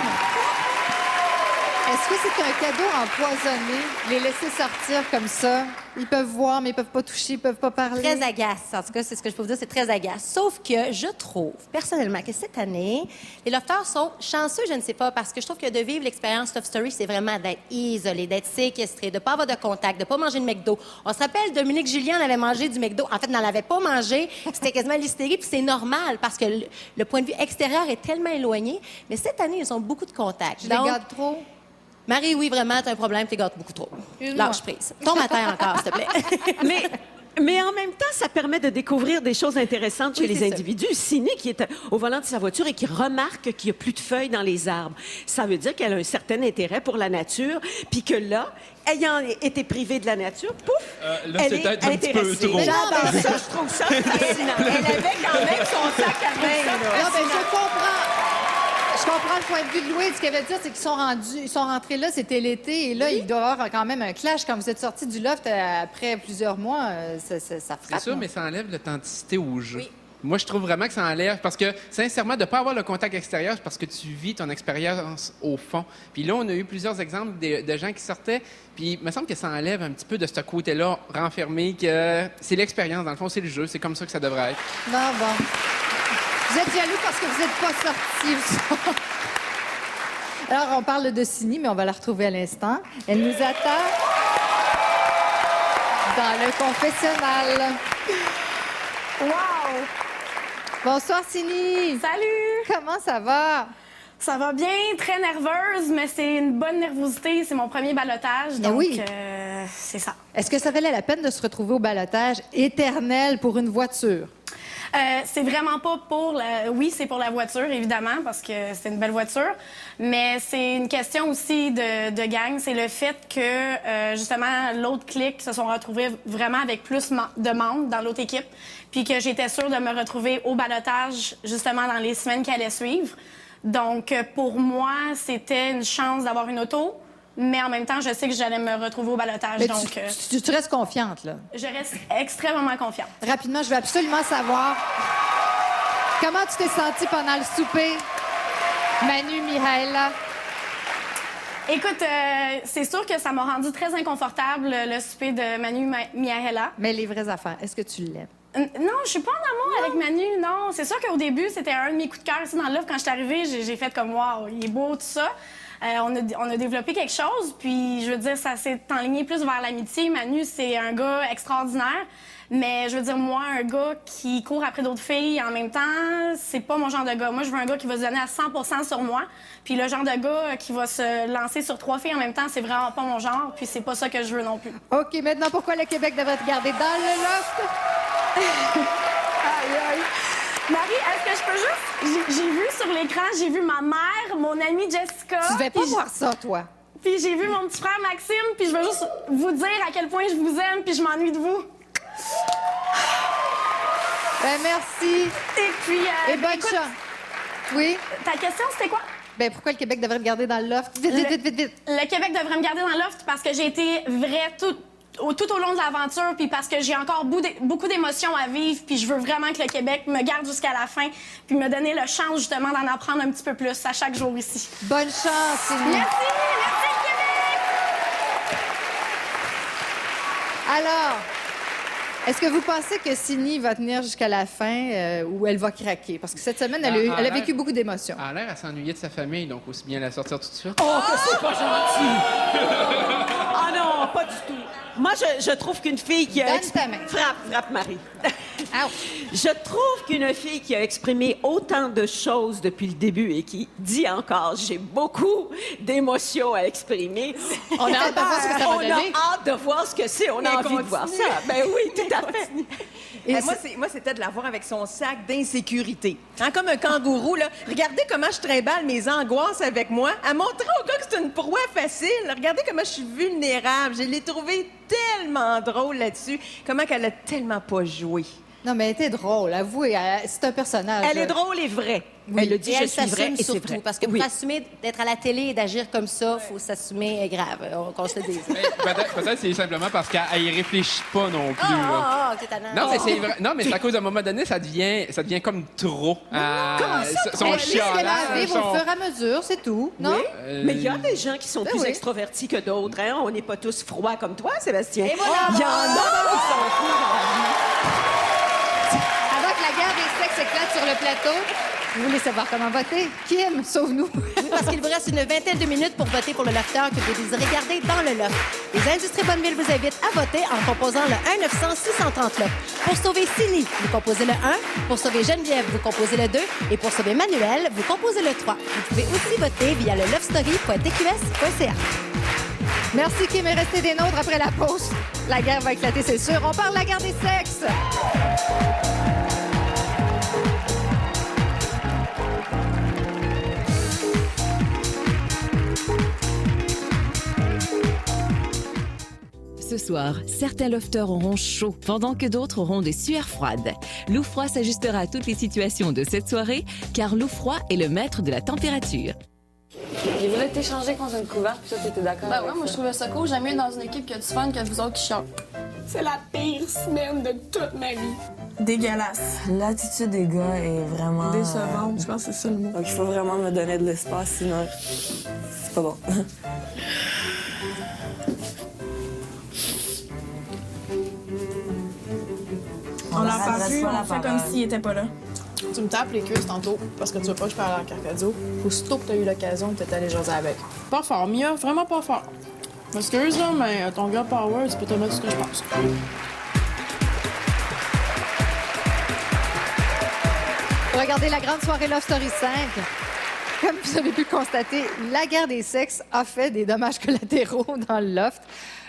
est-ce que c'est un cadeau empoisonné, les laisser sortir comme ça? Ils peuvent voir, mais ils peuvent pas toucher, ils peuvent pas parler. Très agace. En tout cas, c'est ce que je peux vous dire, c'est très agace. Sauf que je trouve, personnellement, que cette année, les lofters sont chanceux, je ne sais pas, parce que je trouve que de vivre l'expérience Loft Story, c'est vraiment d'être isolé, d'être séquestré, de pas avoir de contact, de pas manger de McDo. On se rappelle, Dominique Julien, on avait mangé du McDo. En fait, n'en avait pas mangé. C'était quasiment l'hystérie, puis c'est normal, parce que le point de vue extérieur est tellement éloigné. Mais cette année, ils ont beaucoup de contacts. Je les garde trop? Marie, oui, vraiment, t'as un problème, t'es gâtes beaucoup trop. Lâche prise. Tombe à terre encore, s'il te plaît. Mais en même temps, ça permet de découvrir des choses intéressantes chez les individus. Ciné, qui est au volant de sa voiture et qui remarque qu'il n'y a plus de feuilles dans les arbres, ça veut dire qu'elle a un certain intérêt pour la nature, puis que là, ayant été privée de la nature, pouf, là, elle c'est est peut-être un petit peu intéressée. trop. J'adore ça, je trouve ça fascinant. Elle avait quand même son sac à main, là. Non, mais je comprends. Je comprends le point de vue de Louis. Ce qu'elle veut dire, c'est qu'ils sont rentrés là, c'était l'été, et là, il doit y avoir quand même un clash. Quand vous êtes sortis du loft après plusieurs mois, ça frappe. C'est sûr, mais ça enlève l'authenticité au jeu. Oui. Moi, je trouve vraiment que ça enlève, parce que, sincèrement, de ne pas avoir le contact extérieur, c'est parce que tu vis ton expérience au fond. Puis là, on a eu plusieurs exemples de gens qui sortaient, puis il me semble que ça enlève un petit peu de ce côté-là renfermé, que c'est l'expérience, dans le fond, c'est le jeu, c'est comme ça que ça devrait être. Non, bon. Vous êtes jaloux parce que vous n'êtes pas sortis. Alors, on parle de Cindy, mais on va la retrouver à l'instant. Elle nous attend dans le confessionnal. Wow! Bonsoir, Cindy. Salut! Comment ça va? Ça va bien, très nerveuse, mais c'est une bonne nervosité. C'est mon premier ballottage, donc oui. C'est ça. Est-ce que ça valait la peine de se retrouver au ballottage éternel pour une voiture? C'est vraiment pas pour la... Oui, c'est pour la voiture, évidemment, parce que c'est une belle voiture, mais c'est une question aussi de gang. C'est le fait que, justement, l'autre clique se sont retrouvés vraiment avec plus de membres dans l'autre équipe, puis que j'étais sûre de me retrouver au ballottage, justement, dans les semaines qui allaient suivre. Donc, pour moi, c'était une chance d'avoir une auto, mais en même temps, je sais que j'allais me retrouver au ballottage. Mais donc, tu restes confiante, là? Je reste extrêmement confiante. Rapidement, je veux absolument savoir comment tu t'es sentie pendant le souper, Manu, Mihaela? Écoute, c'est sûr que ça m'a rendu très inconfortable, le souper de Manu Mihaela. Mais les vraies affaires, est-ce que tu l'aimes? Non, je suis pas en amour avec Manu, non. C'est sûr qu'au début, c'était un de mes coups de cœur ici dans l'offre. Quand je suis arrivée, j'ai fait comme « Wow, il est beau, tout ça ». On a développé quelque chose, puis je veux dire, ça s'est enligné plus vers l'amitié. Manu, c'est un gars extraordinaire, mais je veux dire, moi, un gars qui court après d'autres filles en même temps, c'est pas mon genre de gars. Moi, je veux un gars qui va se donner à 100% sur moi, puis le genre de gars qui va se lancer sur 3 filles en même temps, c'est vraiment pas mon genre, puis c'est pas ça que je veux non plus. OK, maintenant, pourquoi le Québec devrait te garder dans le loft? Aïe, aïe. Marie, est-ce que je peux juste... J'ai vu sur l'écran, j'ai vu ma mère, mon amie Jessica. Tu devais pas voir ça, toi. Puis j'ai vu mon petit frère Maxime, puis je veux juste vous dire à quel point je vous aime, puis je m'ennuie de vous. Ben, merci. Et puis... Et bonne écoute, chance. Oui? Ta question, c'était quoi? Ben, pourquoi le Québec devrait me garder dans le loft? Vite, vite, vite, vite, vite. Le Québec devrait me garder dans le loft parce que j'ai été vraie tout au long de l'aventure, puis parce que j'ai encore beaucoup d'émotions à vivre, puis je veux vraiment que le Québec me garde jusqu'à la fin, puis me donner le chance, justement, d'en apprendre un petit peu plus à chaque jour ici. Bonne chance, Sylvie. Merci! Merci, Québec! Alors, est-ce que vous pensez que Sini va tenir jusqu'à la fin ou elle va craquer? Parce que cette semaine, elle a vécu beaucoup d'émotions. Elle a l'air à s'ennuyer de sa famille, donc aussi bien la sortir tout de suite. Oh, que c'est pas gentil! Ah non, pas du tout. Moi, je trouve qu'une fille qui a... Donne ta main. Frappe, Marie. Je trouve qu'une fille qui a exprimé autant de choses depuis le début et qui dit encore « j'ai beaucoup d'émotions à exprimer », On a hâte de voir ce que ça va on donner. a hâte de voir ce que c'est. On a envie de voir ça. Ben oui, tout à fait. Et moi, c'était de la voir avec son sac d'insécurité. Hein, comme un kangourou, là. Regardez comment je trimballe mes angoisses avec moi. Elle montrait au gars que c'est une proie facile. Regardez comment je suis vulnérable. Je l'ai trouvé tellement drôle là-dessus. Comment qu'elle a tellement pas joué. Non, mais elle était drôle, avouez. C'est un personnage. Elle est drôle et vraie. Oui. Elle le dit, et je elle suis vraie s'assume et c'est surtout, vrai. parce que Oui. pour assumer d'être à la télé et d'agir comme ça, il faut s'assumer grave, qu'on se le dise. Peut-être c'est simplement parce qu'elle y réfléchit pas non plus. là. t'es tannant. Non, mais c'est vrai. Non, mais c'est à cause d'un moment donné, ça devient comme trop. Comment ça? Son Elle laisse qu'elle chialage, arrive son- au fur et à mesure, c'est tout, non? Mais il y a des gens qui sont Ben plus oui. extrovertis que d'autres. Hein? On n'est pas tous froids comme toi, Sébastien. Et voilà. Il y en a qui sont fous dans la vie. Avant que la guerre des sexes éclate sur le plateau, vous voulez savoir comment voter? Kim, sauve-nous. Oui, parce qu'il vous reste une vingtaine de minutes pour voter pour le lofter que vous désirez garder dans le loft. Les Industries Bonneville vous invitent à voter en composant le 1-900-639. Pour sauver Sini, vous composez le 1. Pour sauver Geneviève, vous composez le 2. Et pour sauver Manuel, vous composez le 3. Vous pouvez aussi voter via le lovestory.tqs.ca. Merci, Kim, est resté des nôtres après la pause. La guerre va éclater, c'est sûr. On parle de la guerre des sexes. Ce soir, certains lofters auront chaud, pendant que d'autres auront des sueurs froides. L'eau froid s'ajustera à toutes les situations de cette soirée, car l'eau froid est le maître de la température. Il voulait t'échanger contre une couverte, puis toi, t'étais d'accord Ben avec ouais, moi je trouvais ça cool. J'aime mieux dans une équipe qui a du fun que vous autres qui chialent. C'est la pire semaine de toute ma vie. Dégueulasse. L'attitude des gars est vraiment... Décevante, je pense que c'est ça le mot. Donc, il faut vraiment me donner de l'espace, sinon c'est pas bon. On leur parle s'adresse plus, pas la on fait comme parole. s'il était pas là. Tu me tapes les cuisses tantôt parce que tu veux pas que je parle à Carcadio. Aussitôt que t'as eu l'occasion, t'es allé jaser avec. Pas fort, Mia, vraiment pas fort. M'excuse là, mais ton gars Power, tu peux te mettre ce que je pense. Regardez la grande soirée Love Story 5. Comme vous avez pu le constater, la guerre des sexes a fait des dommages collatéraux dans le loft.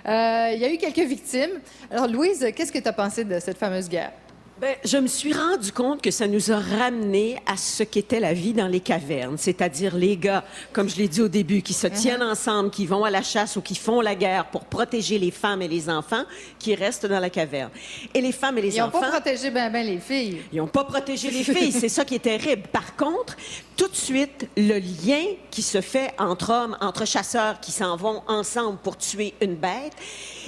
Il y a eu quelques victimes. Alors, Louise, qu'est-ce que tu as pensé de cette fameuse guerre? Ben, je me suis rendu compte que ça nous a ramené à ce qu'était la vie dans les cavernes, c'est-à-dire les gars, comme je l'ai dit au début, qui se tiennent ensemble, qui vont à la chasse ou qui font la guerre pour protéger les femmes et les enfants qui restent dans la caverne. Et les femmes et les Ils n'ont enfants... pas protégé ben les filles. Ils n'ont pas protégé les filles, c'est ça qui est terrible. Par contre, tout de suite, le lien qui se fait entre hommes, entre chasseurs qui s'en vont ensemble pour tuer une bête,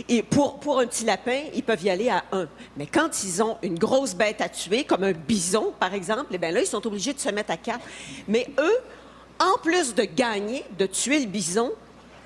et pour un petit lapin, ils peuvent y aller à un. Mais quand ils ont une grosse bête à tuer, comme un bison, par exemple, eh bien là, ils sont obligés de se mettre à 4. Mais eux, en plus de gagner, de tuer le bison,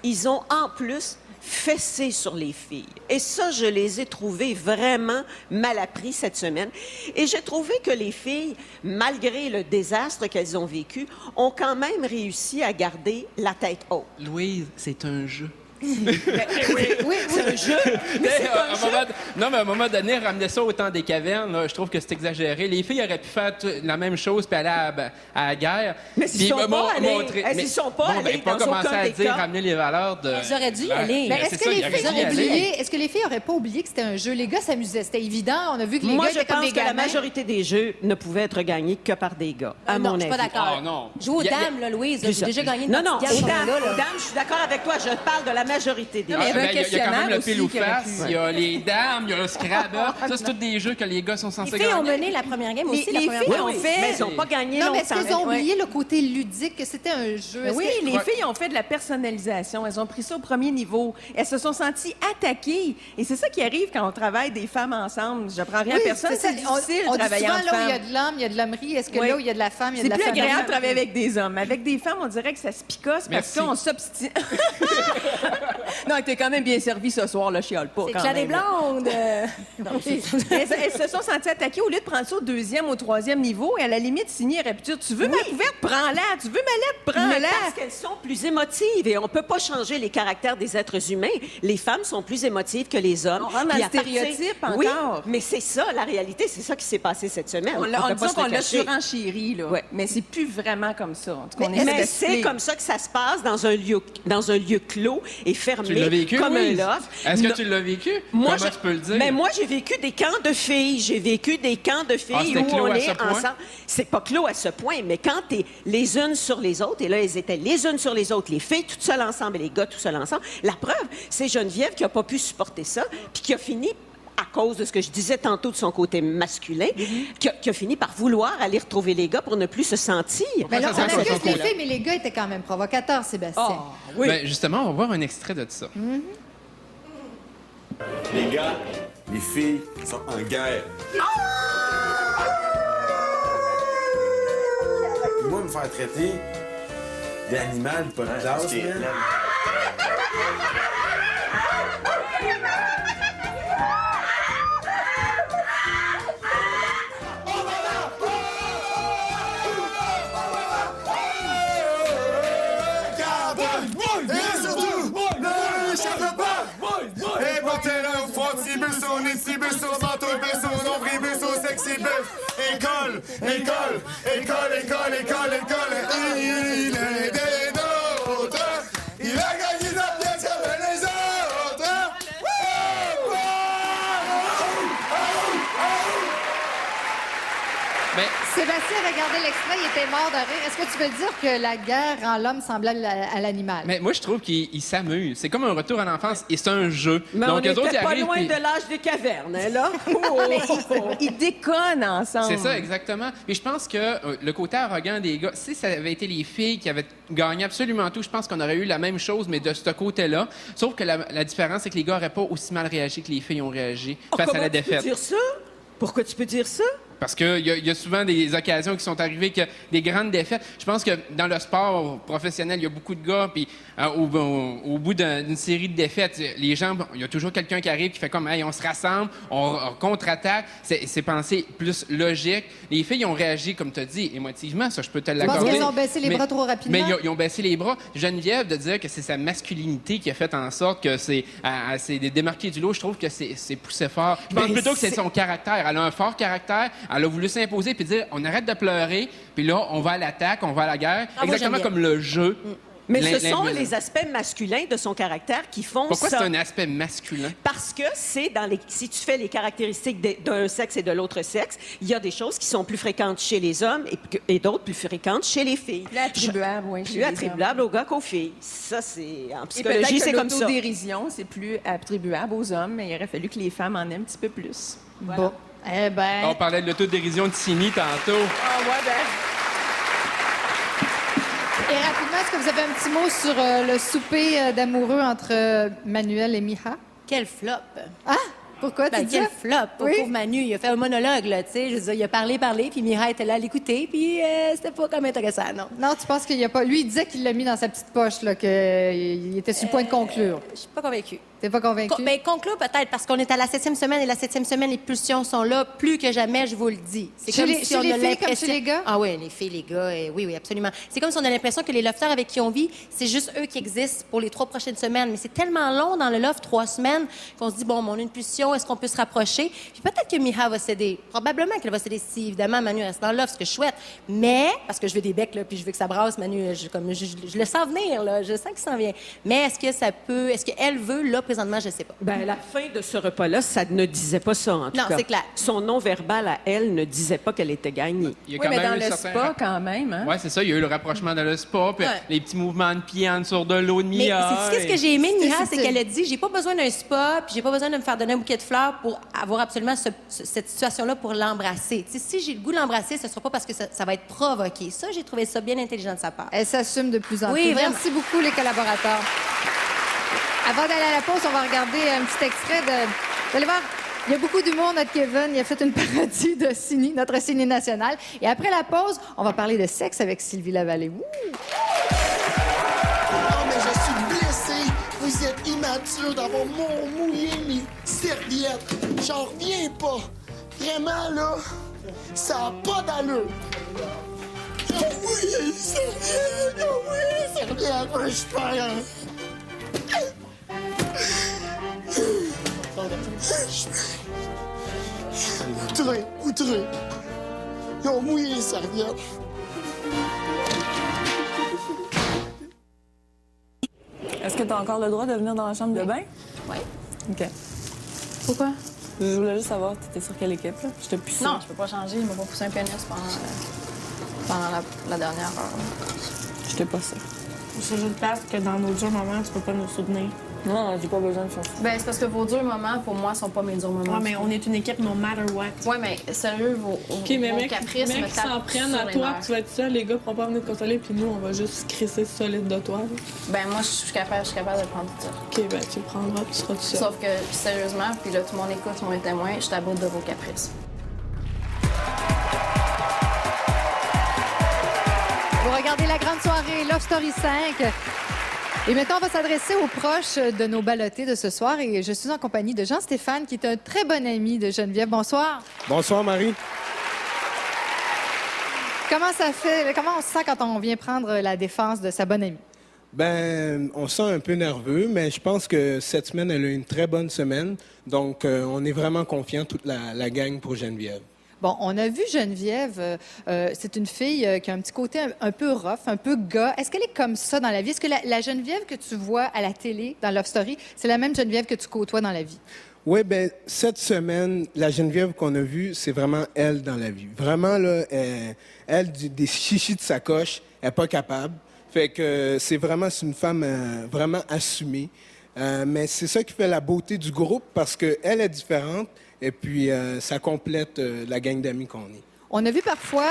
ils ont en plus fessé sur les filles. Et ça, je les ai trouvés vraiment mal appris cette semaine. Et j'ai trouvé que les filles, malgré le désastre qu'elles ont vécu, ont quand même réussi à garder la tête haute. Louise, c'est un jeu. Oui, c'est un jeu. Mais c'est pas un jeu. Non, mais à un moment donné, ramener ça au temps des cavernes, là, je trouve que c'est exagéré. Les filles auraient pu faire la même chose puis aller à la guerre. Mais s'ils sont pas allés, s'ils sont pas allés pas dans commencer aucun à des dire cas. ramener les valeurs de... Elles auraient dû y aller. Mais c'est ça, ils auraient dû y aller. Est-ce que les filles n'auraient pas oublié que c'était un jeu? Les gars s'amusaient, c'était évident. On a vu que les Moi, gars je étaient comme pense des que la gamins. majorité des jeux ne pouvaient être gagnés que par des gars, à non, mon je suis avis. pas d'accord. Oh, non. Joue aux Y a- dames, là, Louise. Plus J'ai ça. déjà gagné une Non, non, petite aux gamme, dames, là. je suis d'accord avec toi. Je parle de la majorité des Non, mais jeux. il y avait un Il y a quand même questionnaire le pile ou aussi qui aurait face, pu- il y a les dames, il y a le Scrabble. Ça, c'est tous des jeux que les gars sont Les censés filles ont gagner. mené la première game aussi. Les la première filles fois. ont fait... Mais ils n'ont pas gagné Non, mais longtemps. est-ce qu'ils ont Ouais. oublié le côté ludique, que c'était un jeu? Est-ce Oui, que- les filles ont fait de la personnalisation. Elles ont pris ça au premier niveau. Elles se sont senties attaquées. Et c'est ça qui arrive quand on travaille des femmes ensemble. Je prends rien à Oui, personne. ça. C'est difficile On de dit travailler souvent, entre là où il y a femmes. de l'homme, il y a de l'hommerie. Est-ce que Oui. là où il y a de la femme, il y a C'est de la plus femme? agréable de travailler avec des hommes. Avec des femmes, on dirait que ça se picosse parce Merci. qu'on s'obstine. Non, t'es quand même bien servi ce soir, là, chiale pas. C'est quand Claire des même. Blondes. Elles se sont senties attaquées au lieu de prendre ça au deuxième, au troisième niveau. Et à la limite, signer aurait pu dire tu veux ma couverte, prends-la. Tu veux ma lettre, Mais prends-la. parce qu'elles sont plus émotives et on peut pas changer les caractères des êtres humains. Les femmes sont plus émotives que les hommes. On rentre dans Puis le à partir- stéréotype Oui, encore. mais c'est ça, la réalité, c'est ça qui s'est passé cette semaine. On peut pas disons se qu'on le l'a cacher. surenchéri, là. Ouais. Mais c'est plus vraiment comme ça. En tout cas, on Mais essaie de c'est split. comme ça que ça se passe dans un lieu clos et fermé, Tu l'as vécu, comme Louise? un loft. Est-ce que Non. tu l'as vécu? Moi, Comment tu peux le dire? Mais moi, j'ai vécu des camps de filles. J'ai vécu des camps de filles c'était où clos on à est ce point? ensemble. C'est pas clos à ce point, mais quand t'es les unes sur les autres, et là, elles étaient les unes sur les autres, les filles toutes seules ensemble et les gars tout seuls ensemble. La preuve, c'est Geneviève qui a pas pu supporter ça, puis qui a fini à cause de ce que je disais tantôt de son côté masculin, qui a fini par vouloir aller retrouver les gars pour ne plus se sentir. Mais là, Ça, on ça, accuse ça, les ça. filles, mais les gars étaient quand même provocateurs, Sébastien. oui. Ben, justement, on va voir un extrait de ça. Les gars, les filles sont en guerre. Moi, me faire traiter d'animal, pas de classe, man. Et surtout, ne l'échappe pas! Et portez-le au front, si bus au nez, si bus au manteau, bus au nombril, bus au sexy bus. École, école, école, école, école, école. Il est des nôtres. Il a gagné sa pièce comme les autres. Mais Sébastien regardait l'extrait, il était mort de rire. Est-ce que tu veux dire que la guerre rend l'homme semblable à l'animal? Mais moi, je trouve qu'ils s'amusent. C'est comme un retour à l'enfance et c'est un jeu. Mais Donc, on eux autres, n'était ils pas arrivent, loin puis- de l'âge des cavernes, hein, là. Oh, Mais ils déconnent ensemble. C'est ça, exactement. Et je pense que le côté arrogant des gars, si ça avait été les filles qui avaient gagné absolument tout, je pense qu'on aurait eu la même chose, mais de ce côté-là. Sauf que la différence, c'est que les gars n'auraient pas aussi mal réagi que les filles ont réagi face à Comment la tu peux défaite. dire ça? Pourquoi tu peux dire ça? Parce qu'il y a souvent des occasions qui sont arrivées, que des grandes défaites. Je pense que dans le sport professionnel, il y a beaucoup de gars, puis au bout d'une série de défaites, les gens, il y a toujours quelqu'un qui arrive qui fait comme « Hey, on se rassemble, on contre-attaque ». C'est pensé plus logique. Les filles ont réagi, comme tu as dit, émotivement, ça, je peux te Tu l'accorder. penses qu'elles ont baissé les bras trop rapidement? Mais ils ont baissé les bras. Geneviève, de dire que c'est sa masculinité qui a fait en sorte que c'est démarqué du lot, je trouve que c'est poussé fort. Je pense Ben, plutôt que c'est c'est- son caractère. Elle a un fort caractère. Elle a voulu s'imposer puis dire on arrête de pleurer, puis là, on va à l'attaque, on va à la guerre. Bravo, Exactement Geneviève. comme le jeu. Mais ce sont L'in- les aspects masculins de son caractère qui font Pourquoi ça. c'est un aspect masculin? Parce que c'est dans les... Si tu fais les caractéristiques d'un sexe et de l'autre sexe, il y a des choses qui sont plus fréquentes chez les hommes et d'autres plus fréquentes chez les filles. Plus attribuable, oui. chez Plus les attribuable aux gars qu'aux filles. Ça, c'est... En Et peut-être psychologie, que c'est comme ça. l'autodérision, c'est plus attribuable aux hommes, mais il aurait fallu que les femmes en aient un petit peu plus. Bon. Eh ben... On parlait de l'autodérision de Sini tantôt. Ah ouais, ben... Et rapidement, est-ce que vous avez un petit mot sur le souper d'amoureux entre Manuel et Miha? Quel flop. Ah! Pourquoi tu Ben, dis quel ça? flop. Oui. Pauvre Manu, il a fait un monologue, là, tu sais. Je veux dire, il a parlé, puis Mira était là à l'écouter, puis c'était pas comme intéressant, non. Non, tu penses qu'il y a pas... Lui, il disait qu'il l'a mis dans sa petite poche, là, qu'il était sur le point de conclure. Je suis pas convaincue. T'es pas convaincue? Ben, conclure peut-être, parce qu'on est à la 7e semaine et la 7e semaine, les pulsions sont là plus que jamais, je vous le dis. C'est Chez les filles comme chez les gars? Ah oui, les filles, les gars, oui, oui, absolument. C'est comme si on a l'impression que les lofters avec qui on vit, c'est juste eux qui existent pour les 3 prochaines semaines. Mais c'est tellement long dans le loft, 3 semaines, qu'on se dit, bon, on a une pulsion, est-ce qu'on peut se rapprocher? Puis peut-être que Miha va céder. Probablement qu'elle va céder si, évidemment, Manu reste dans le loft, ce que je souhaite. Mais, parce que je veux des becs, là, puis je veux que ça brasse, Manu, je le sens venir, là, je sens qu'il s'en vient. Mais est-ce qu'elle veut, là, présentement, je sais pas. Ben, la fin de ce repas-là, ça ne disait pas ça, en tout cas. Non, c'est clair. Son non-verbal à elle ne disait pas qu'elle était gagnée. Il y a Oui, quand mais même dans eu le certains spa, quand même, hein? Oui, c'est ça. Il y a eu le rapprochement dans le spa, puis les petits mouvements de pieds en dessous de l'eau de Mais Mia. c'est ce que j'ai aimé de Miha, c'est subtil. qu'elle a dit, j'ai pas besoin d'un spa, puis j'ai pas besoin de me faire donner un bouquet de fleurs pour avoir absolument cette situation-là pour l'embrasser. Tu sais, si j'ai le goût de l'embrasser, ce sera pas parce que ça va être provoqué. Ça, j'ai trouvé ça bien intelligent de sa part. Elle s'assume de plus en Oui, plus. vraiment. Merci beaucoup, les collaborateurs. Avant d'aller à la pause, on va regarder un petit extrait de... Vous allez voir, il y a beaucoup d'humour, notre Kevin. Il a fait une parodie de Ciné, notre Ciné national. Et après la pause, on va parler de sexe avec Sylvie Lavallée. Ouh! Oh, mais je suis blessé. Vous êtes immature d'avoir mouillé mes serviettes. J'en reviens pas. Vraiment, là, ça n'a pas d'allure. Ils ont mouillé les serviettes. Ils ont mouillé les serviettes. Moi, je perds. Outré. Ils ont mouillé les serviettes. Est-ce que tu as encore le droit de venir dans la chambre de bain? Oui. OK. Pourquoi? Je voulais juste savoir, tu étais sur quelle équipe, là? Je te poussé. Non, je peux pas changer. Il m'a pas poussé un pénis pendant la dernière heure. Je t'ai pas ça. C'est juste parce que dans nos durs moments, tu peux pas nous soutenir. Non, j'ai pas besoin de faire ça. Ben, c'est parce que vos durs moments, pour moi, sont pas mes durs moments. Ouais, mais on est une équipe no matter what. Ouais, mais sérieux, vos caprices me Mec, tapent s'en prennent sur à les toi, nerfs. puis tu vas être seul, les gars pourront pas venir te consoler, puis nous, on va juste crisser solide de toi. Là. Ben, moi, je suis capable de le prendre tout seul. OK, ben, tu le prendras, puis tu seras tout seul. Sauf que, sérieusement, puis là, tout le monde écoute, tout le monde est témoin, je suis à bout de vos caprices. Vous regardez la grande soirée Love Story 5. Et maintenant, on va s'adresser aux proches de nos ballottés de ce soir. Et je suis en compagnie de Jean-Stéphane, qui est un très bon ami de Geneviève. Bonsoir. Bonsoir, Marie. Comment ça fait? Comment on se sent quand on vient prendre la défense de sa bonne amie? Ben, on se sent un peu nerveux, mais je pense que cette semaine, elle a eu une très bonne semaine. Donc, on est vraiment confiants, toute la gang pour Geneviève. Bon, on a vu Geneviève, c'est une fille qui a un petit côté un peu rough, un peu gars. Est-ce qu'elle est comme ça dans la vie? Est-ce que la Geneviève que tu vois à la télé, dans Love Story, c'est la même Geneviève que tu côtoies dans la vie? Oui, ben cette semaine, la Geneviève qu'on a vue, c'est vraiment elle dans la vie. Vraiment, là, elle, des chichis de sacoche, elle n'est pas capable. Fait que c'est une femme vraiment assumée. Mais c'est ça qui fait la beauté du groupe, parce qu'elle est différente. Et puis, ça complète la gang d'amis qu'on est. On a vu parfois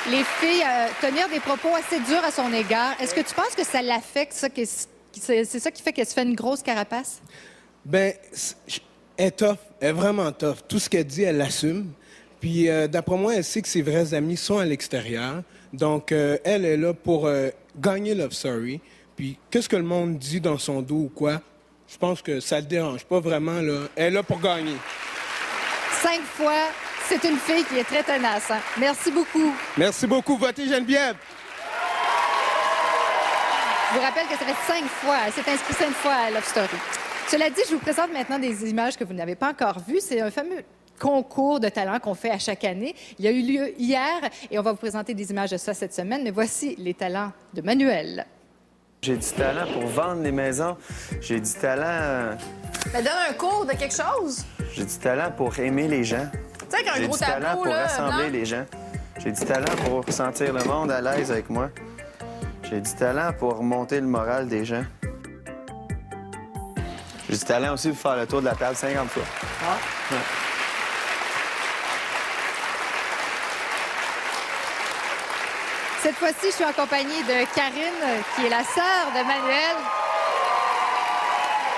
les filles tenir des propos assez durs à son égard. Est-ce que tu penses que ça l'affecte, ça, c'est ça qui fait qu'elle se fait une grosse carapace? Ben, elle est tough. Elle est vraiment tough. Tout ce qu'elle dit, elle l'assume. Puis, d'après moi, elle sait que ses vrais amis sont à l'extérieur. Donc, elle est là pour gagner Love Story. Puis, qu'est-ce que le monde dit dans son dos ou quoi? Je pense que ça le dérange pas vraiment, là. Elle est là pour gagner. 5 fois, c'est une fille qui est très tenace. Hein? Merci beaucoup. Merci beaucoup. Votez Geneviève. Je vous rappelle que ça fait 5 fois. Elle s'est inscrite 5 fois à Love Story. Cela dit, je vous présente maintenant des images que vous n'avez pas encore vues. C'est un fameux concours de talent qu'on fait à chaque année. Il a eu lieu hier et on va vous présenter des images de ça cette semaine. Mais voici les talents de Manuel. J'ai du talent pour vendre les maisons. J'ai du talent... Mais donne un cours de quelque chose. J'ai du talent pour aimer les gens. Tu sais, avec un J'ai gros du talent tableau, pour là, rassembler blanc. les gens. J'ai du talent pour sentir le monde à l'aise avec moi. J'ai du talent pour remonter le moral des gens. J'ai du talent aussi pour faire le tour de la table 50 fois. Ouais. Cette fois-ci, je suis en compagnie de Karine, qui est la sœur de Manuel.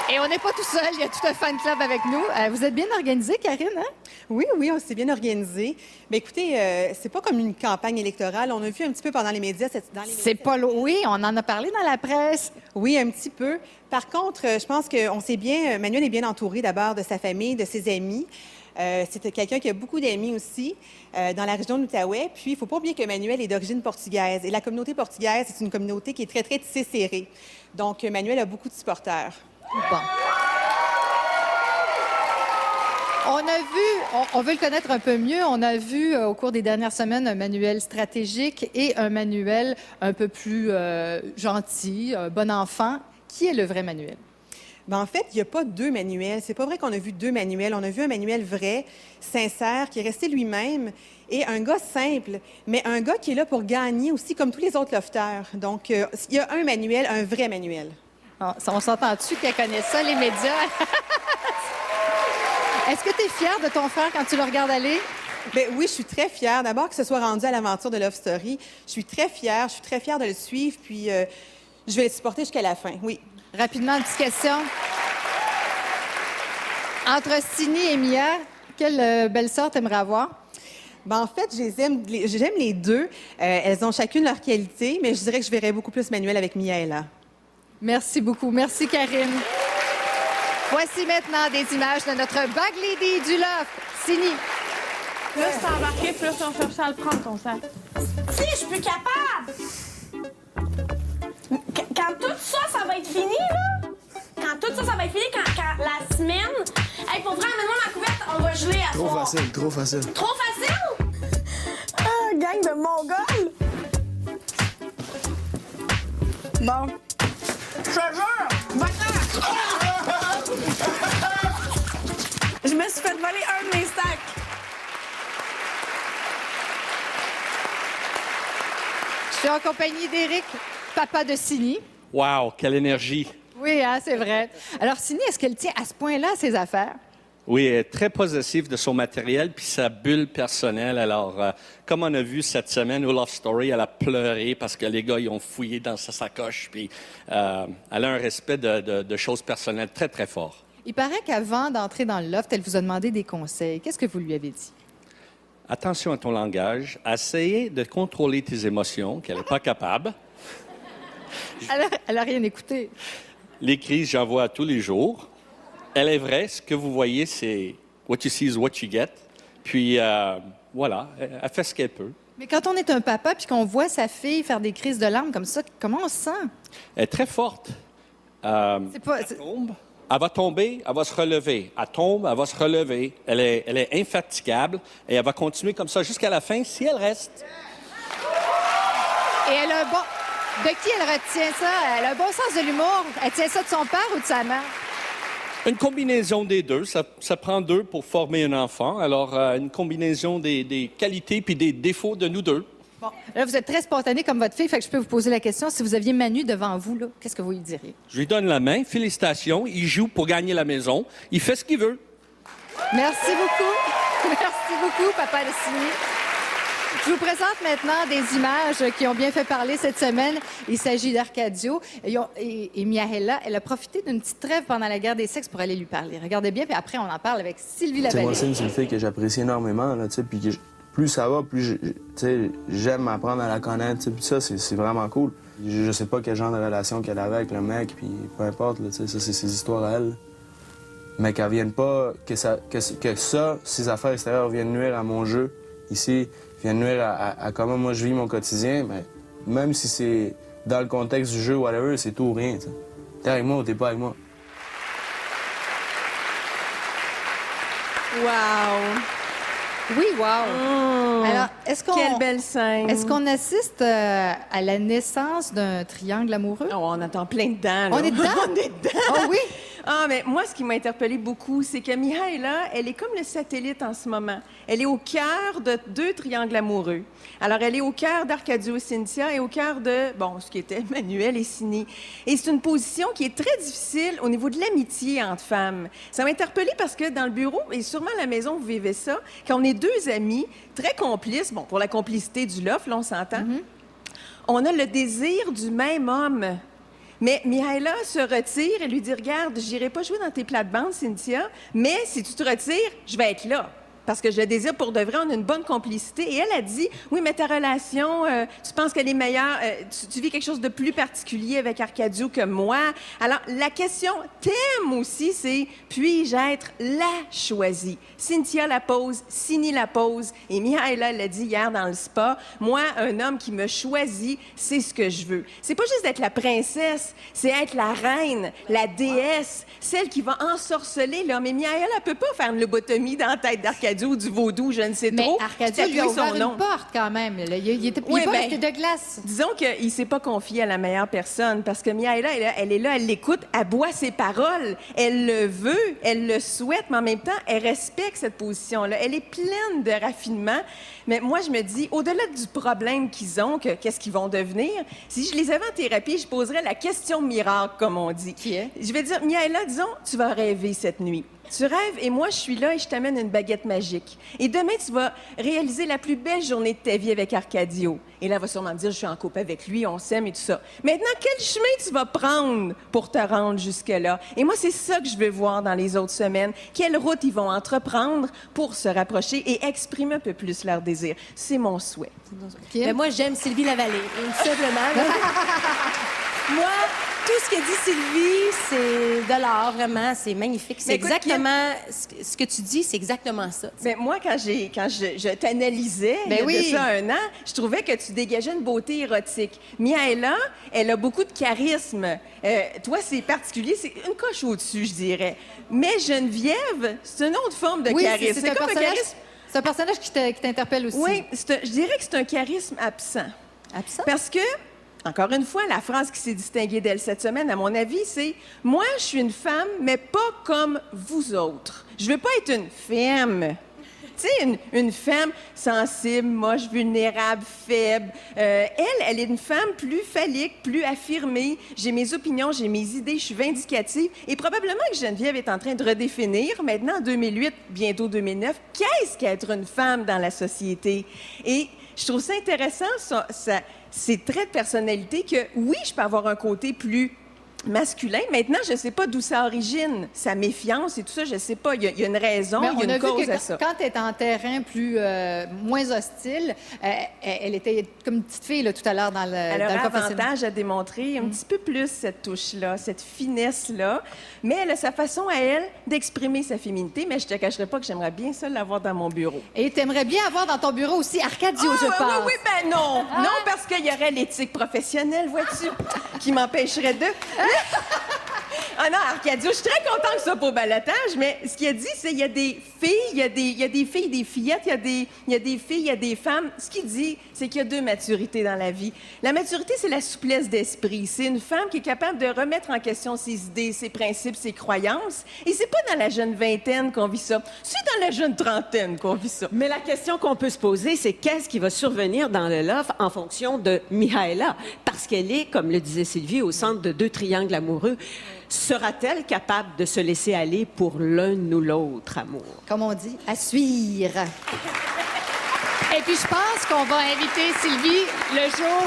Et on n'est pas tout seul, il y a tout un fan club avec nous. Vous êtes bien organisée, Karine, hein? Oui, on s'est bien organisé. Mais écoutez, c'est pas comme une campagne électorale. On a vu un petit peu pendant les médias. Oui, on en a parlé dans la presse. Oui, un petit peu. Par contre, je pense qu'on sait bien, Manuel est bien entouré d'abord de sa famille, de ses amis. C'est quelqu'un qui a beaucoup d'amis aussi dans la région de l'Outaouais. Puis, il ne faut pas oublier que Manuel est d'origine portugaise. Et la communauté portugaise, c'est une communauté qui est très, très tissée serrée. Donc, Manuel a beaucoup de supporters. Bon. On veut le connaître un peu mieux. On a vu au cours des dernières semaines un manuel stratégique et un manuel un peu plus gentil, bon enfant. Qui est le vrai Manuel? Bien, en fait, il n'y a pas deux manuels. C'est pas vrai qu'on a vu deux manuels. On a vu un Manuel vrai, sincère, qui est resté lui-même, et un gars simple, mais un gars qui est là pour gagner aussi, comme tous les autres lofters. Donc, il y a un Manuel, un vrai Manuel. On s'entend-tu qu'elle connaît ça, les médias? Est-ce que tu es fière de ton frère quand tu le regardes aller? Bien, oui, je suis très fière. D'abord, que ce soit rendu à l'aventure de Love Story. Je suis très fière. Je suis très fière de le suivre. Puis, je vais le supporter jusqu'à la fin. Oui. Rapidement, une petite question. Entre Sini et Mia, quelle belle-sœur t'aimerais avoir? Ben, en fait, j'aime les deux. Elles ont chacune leur qualité, mais je dirais que je verrais beaucoup plus Manuel avec Miaela. Merci beaucoup. Merci, Karine. Voici maintenant des images de notre bag lady du loft, Sini. Plus t'es embarqué, plus on cherche à le prendre, ton sac. Si, je suis plus capable! Quand tout ça, ça va être fini, là? Quand tout ça, ça va être fini, quand la semaine... Hey, pour vrai, amène-moi ma couverte, on va geler à soir. Trop facile. Trop facile? Ah, gang de Mongols! Bon. Je te jure, va-t'en! Je me suis fait voler un de mes sacs. Je suis en compagnie d'Éric, papa de Sini. Wow, quelle énergie! Oui, hein, c'est vrai. Alors, Sini, est-ce qu'elle tient à ce point-là à ses affaires? Oui, elle est très possessive de son matériel puis sa bulle personnelle. Alors, comme on a vu cette semaine au Love Story, elle a pleuré parce que les gars, ils ont fouillé dans sa sacoche. Puis, elle a un respect de choses personnelles très, très fort. Il paraît qu'avant d'entrer dans le loft, elle vous a demandé des conseils. Qu'est-ce que vous lui avez dit? Attention à ton langage. Essayez de contrôler tes émotions, qu'elle n'est pas capable. Elle n'a rien écouté. Les crises, j'en vois tous les jours. Elle est vraie. Ce que vous voyez, c'est what you see is what you get. Puis, voilà, elle fait ce qu'elle peut. Mais quand on est un papa puis qu'on voit sa fille faire des crises de larmes comme ça, comment on se sent? Elle est très forte. Elle tombe. Elle va tomber, elle va se relever. Elle tombe, elle va se relever. Elle est infatigable et elle va continuer comme ça jusqu'à la fin si elle reste. Et elle a un bon... De qui elle retient ça? Elle a un bon sens de l'humour. Elle tient ça de son père ou de sa mère? Une combinaison des deux. Ça prend deux pour former un enfant. Alors, une combinaison des qualités puis des défauts de nous deux. Bon, là, vous êtes très spontané comme votre fille, fait que je peux vous poser la question. Si vous aviez Manu devant vous, là, qu'est-ce que vous lui diriez? Je lui donne la main. Félicitations. Il joue pour gagner la maison. Il fait ce qu'il veut. Merci beaucoup. Merci beaucoup, papa de Sini. Je vous présente maintenant des images qui ont bien fait parler cette semaine. Il s'agit d'Arcadio et Miaela. Elle a profité d'une petite trêve pendant la guerre des sexes pour aller lui parler. Regardez bien, puis après, on en parle avec Sylvie Lavallée. Moi, c'est une fille que j'apprécie énormément, là, puis plus ça va, plus j'aime apprendre à la connaître, puis ça, c'est vraiment cool. Je sais pas quel genre de relation qu'elle avait avec le mec, puis peu importe, là, ça, c'est ses histoires à elle. Mais qu'elle vienne pas, que ces affaires extérieures viennent nuire à mon jeu ici, viennent nuire à comment moi je vis mon quotidien, ben, même si c'est dans le contexte du jeu, whatever, c'est tout ou rien. T'sais. T'es avec moi ou t'es pas avec moi. Wow! Oui, wow! Alors, Quelle belle scène! Est-ce qu'on assiste à la naissance d'un triangle amoureux? Oh, on entend plein dedans, là. On est dedans? On est dedans! Oh oui? Ah, mais moi, ce qui m'a interpellée beaucoup, c'est que Mihaela, elle est comme le satellite en ce moment. Elle est au cœur de deux triangles amoureux. Alors, elle est au cœur d'Arcadio et Cynthia et au cœur de, bon, ce qui était Manuel et Sini. Et c'est une position qui est très difficile au niveau de l'amitié entre femmes. Ça m'a interpellée parce que dans le bureau, et sûrement à la maison, vous vivez ça, quand on est deux amis très complices, bon, pour la complicité du loft, là, on s'entend, on a le désir du même homme. Mais Mihaela se retire et lui dit, regarde, j'irai pas jouer dans tes plates-bandes, Cynthia, mais si tu te retires, je vais être là. Parce que je le désire pour de vrai, on a une bonne complicité. Et elle a dit, oui, mais ta relation, tu penses qu'elle est meilleure, tu vis quelque chose de plus particulier avec Arcadio que moi. Alors, la question thème aussi, c'est, puis-je être la choisie? Cynthia la pose, Sini la pose, et Mihaela l'a dit hier dans le spa, moi, un homme qui me choisit, c'est ce que je veux. C'est pas juste être la princesse, c'est être la reine, la déesse, celle qui va ensorceler l'homme. Et Mihaela peut pas faire une lobotomie dans la tête d'Arcadio ou du vaudou, je ne sais trop. Mais Arcadio lui a ouvert une porte quand même. Là. Il était pas resté de glace. Disons qu'il ne s'est pas confié à la meilleure personne parce que Mihaela, elle est là, elle l'écoute, elle boit ses paroles, elle le veut, elle le souhaite, mais en même temps, elle respecte cette position-là. Elle est pleine de raffinement. Mais moi, je me dis, au-delà du problème qu'ils ont, qu'est-ce qu'ils vont devenir, si je les avais en thérapie, je poserais la question miracle, comme on dit. Qui est? Je vais dire, Mihaela, disons, tu vas rêver cette nuit. Tu rêves et moi, je suis là et je t'amène une baguette magique. Et demain, tu vas réaliser la plus belle journée de ta vie avec Arcadio. Et là, elle va sûrement me dire, je suis en couple avec lui, on s'aime et tout ça. Maintenant, quel chemin tu vas prendre pour te rendre jusque-là? Et moi, c'est ça que je veux voir dans les autres semaines. Quelle route ils vont entreprendre pour se rapprocher et exprimer un peu plus leur désir. C'est mon souhait. Mais moi, j'aime Sylvie Lavallée, tout simplement. Moi, tout ce que dit Sylvie, c'est de l'art, vraiment. C'est magnifique. C'est exactement ce que tu dis, c'est exactement ça. Mais moi, quand je t'analysais il y a de ça un an, je trouvais que tu dégageais une beauté érotique. Mihaela, elle a beaucoup de charisme. Toi, c'est particulier. C'est une coche au-dessus, je dirais. Mais Geneviève, c'est une autre forme de charisme. C'est comme un charisme. C'est un personnage qui t'interpelle aussi. Oui, je dirais que c'est un charisme absent. Absent? Parce que, encore une fois, la phrase qui s'est distinguée d'elle cette semaine, à mon avis, c'est « Moi, je suis une femme, mais pas comme vous autres. Je veux pas être une femme. » Tu sais, une femme sensible, moche, vulnérable, faible. Elle est une femme plus phallique, plus affirmée. J'ai mes opinions, j'ai mes idées, je suis vindicative. Et probablement que Geneviève est en train de redéfinir, maintenant en 2008, bientôt 2009, qu'est-ce qu'être une femme dans la société? Et je trouve ça intéressant, ces traits de personnalité que, oui, je peux avoir un côté plus masculin. Maintenant, je ne sais pas d'où ça origine, sa méfiance et tout ça, je ne sais pas. Il y a une raison, il y a une cause à ça. Quand elle est en terrain moins hostile, elle était comme une petite fille là, tout à l'heure dans le Elle dans a le confessionnal. avantage à démontrer un petit peu plus cette touche-là, cette finesse-là. Mais elle a sa façon à elle d'exprimer sa féminité, mais je te cacherai pas que j'aimerais bien ça l'avoir dans mon bureau. Et tu aimerais bien avoir dans ton bureau aussi Arcadio, je pense. Oui, ben non. Non, parce qu'il y aurait l'éthique professionnelle, vois-tu, qui m'empêcherait de... Ah non, Arcadio, je suis très contente que ça pour balotage, mais ce qu'il a dit, c'est qu'il y a des filles, il y a des filles, des fillettes, il y a des filles, il y a des femmes. Ce qu'il dit, c'est qu'il y a deux maturités dans la vie. La maturité, c'est la souplesse d'esprit. C'est une femme qui est capable de remettre en question ses idées, ses principes, ses croyances. Et c'est pas dans la jeune vingtaine qu'on vit ça. C'est dans la jeune trentaine qu'on vit ça. Mais la question qu'on peut se poser, c'est qu'est-ce qui va survenir dans le love en fonction de Mihaela? Parce qu'elle est, comme le disait Sylvie, au centre de deux triangles amoureux. Sera-t-elle capable de se laisser aller pour l'un ou l'autre amour? Comme on dit, à suivre. Et puis, je pense qu'on va inviter Sylvie le jour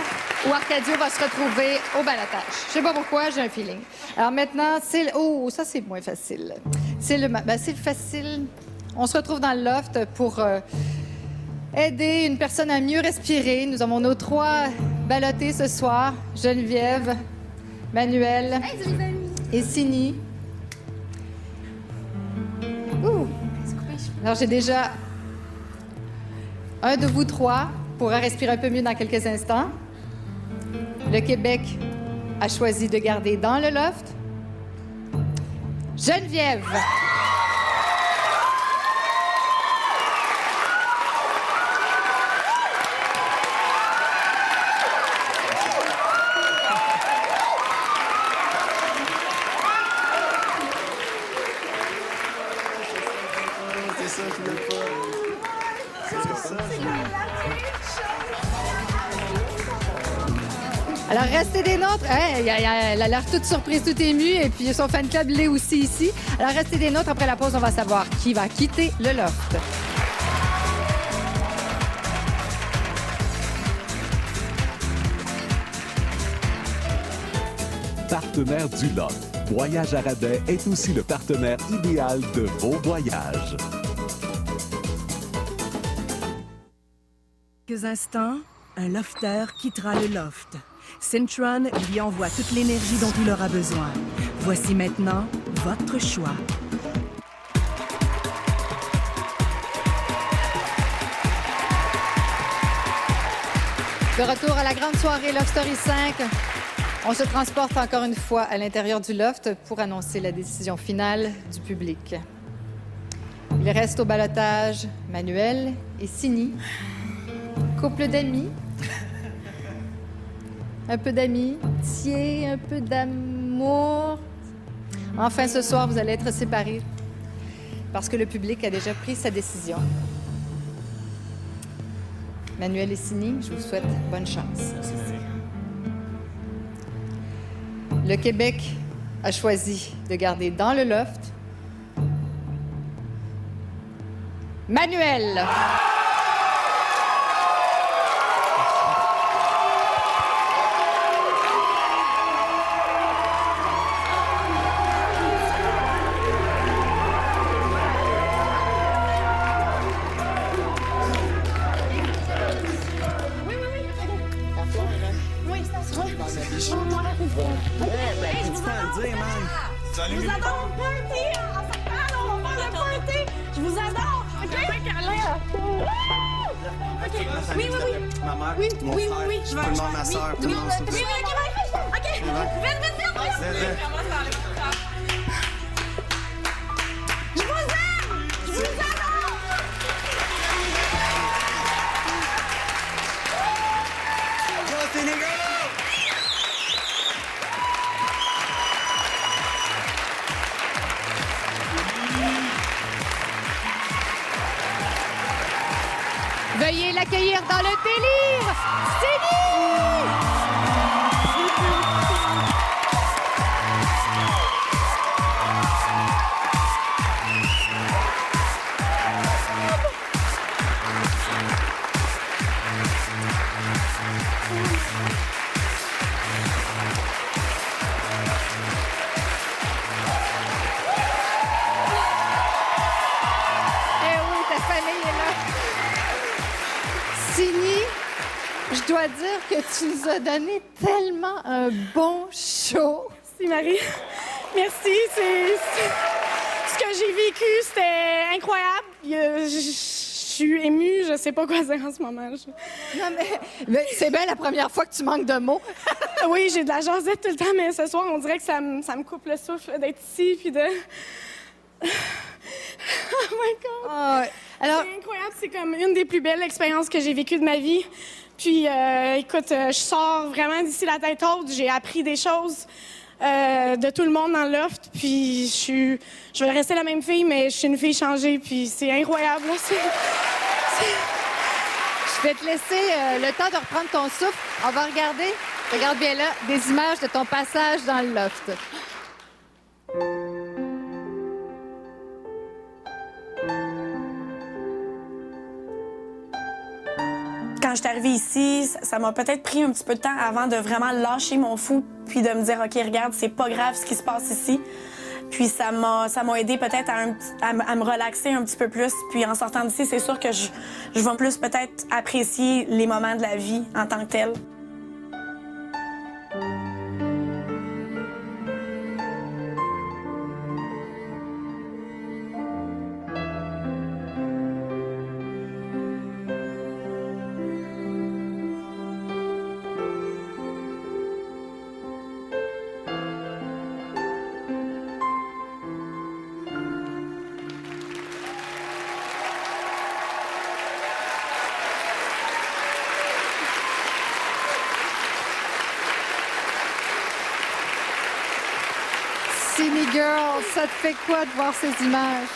où Arcadio va se retrouver au balotage. Je sais pas pourquoi, j'ai un feeling. Alors maintenant, c'est... Oh, ça, c'est moins facile. C'est le facile. On se retrouve dans le loft pour aider une personne à mieux respirer. Nous avons nos 3 ballottés ce soir. Geneviève, Manuel et Sini. Alors, j'ai déjà un de vous 3 pourra respirer un peu mieux dans quelques instants. Le Québec a choisi de garder dans le loft Geneviève. C'est ça, je voulais pas. C'est ça. Alors, restez des nôtres. Elle a l'air toute surprise, toute émue. Et puis, son fan club l'est aussi ici. Alors, restez des nôtres. Après la pause, on va savoir qui va quitter le loft. partenaire du Loft. Voyage à rabais est aussi le partenaire idéal de vos voyages. Quelques instants, un lofter quittera le loft. Syntron lui envoie toute l'énergie dont il aura besoin. Voici maintenant votre choix. De retour à la grande soirée Love Story 5. On se transporte encore une fois à l'intérieur du loft pour annoncer la décision finale du public. Il reste au ballottage Manuel et Sini. Couple d'amis. Un peu d'amitié, un peu d'amour. Enfin, ce soir, vous allez être séparés parce que le public a déjà pris sa décision. Manuel et Sini, je vous souhaite bonne chance. Le Québec a choisi de garder dans le loft Manuel. Je vous adore, party! En septembre, on va faire le party! Je vous adore! OK? OK. Oui. Ma mère, Oui, mon oui, frère, oui, je veux tout le monde, ma soeur, tout le monde. Oui, OK. Vite. Je vous aime! Je vous adore! Veuillez l'accueillir dans le délire, Eh oui, ta famille est là. Sini, je dois dire que tu nous as donné tellement un bon show. Merci, Marie. Merci. Ce que j'ai vécu, c'était incroyable. Je suis émue. Je sais pas quoi dire en ce moment. Non, mais c'est bien la première fois que tu manques de mots. Oui, j'ai de la jasette tout le temps, mais ce soir, on dirait que ça me coupe le souffle d'être ici, puis de... Oh my God! Alors... C'est incroyable, c'est comme une des plus belles expériences que j'ai vécues de ma vie. Puis, écoute, je sors vraiment d'ici la tête haute. J'ai appris des choses de tout le monde dans le loft. Puis, je vais rester la même fille, mais je suis une fille changée. Puis, c'est incroyable. Là. Je vais te laisser le temps de reprendre ton souffle. On va regarder, regarde bien là, des images de ton passage dans le loft. Quand je suis arrivée ici, ça m'a peut-être pris un petit peu de temps avant de vraiment lâcher mon fou puis de me dire, OK, regarde, c'est pas grave ce qui se passe ici. Puis ça m'a aidé peut-être à me relaxer un petit peu plus. Puis en sortant d'ici, c'est sûr que je vais plus peut-être apprécier les moments de la vie en tant que tels. Sini Girl, ça te fait quoi de voir ces images?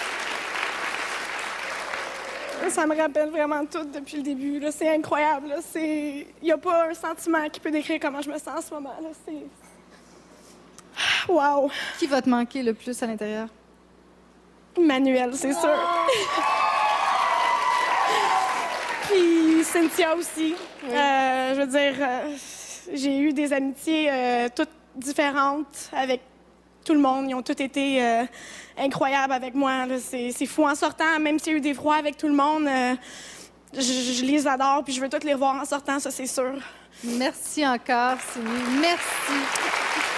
Ça me rappelle vraiment tout depuis le début. Là. C'est incroyable. Il n'y a pas un sentiment qui peut décrire comment je me sens en ce moment. Là. C'est... Wow! Qui va te manquer le plus à l'intérieur? Manuel, c'est sûr. Puis Cynthia aussi. Je veux dire, j'ai eu des amitiés toutes différente avec tout le monde. Ils ont tous été incroyables avec moi. Là. C'est fou. En sortant, même s'il y a eu des froids avec tout le monde, je les adore puis je veux tous les revoir en sortant, ça, c'est sûr. Merci encore, Cindy. Merci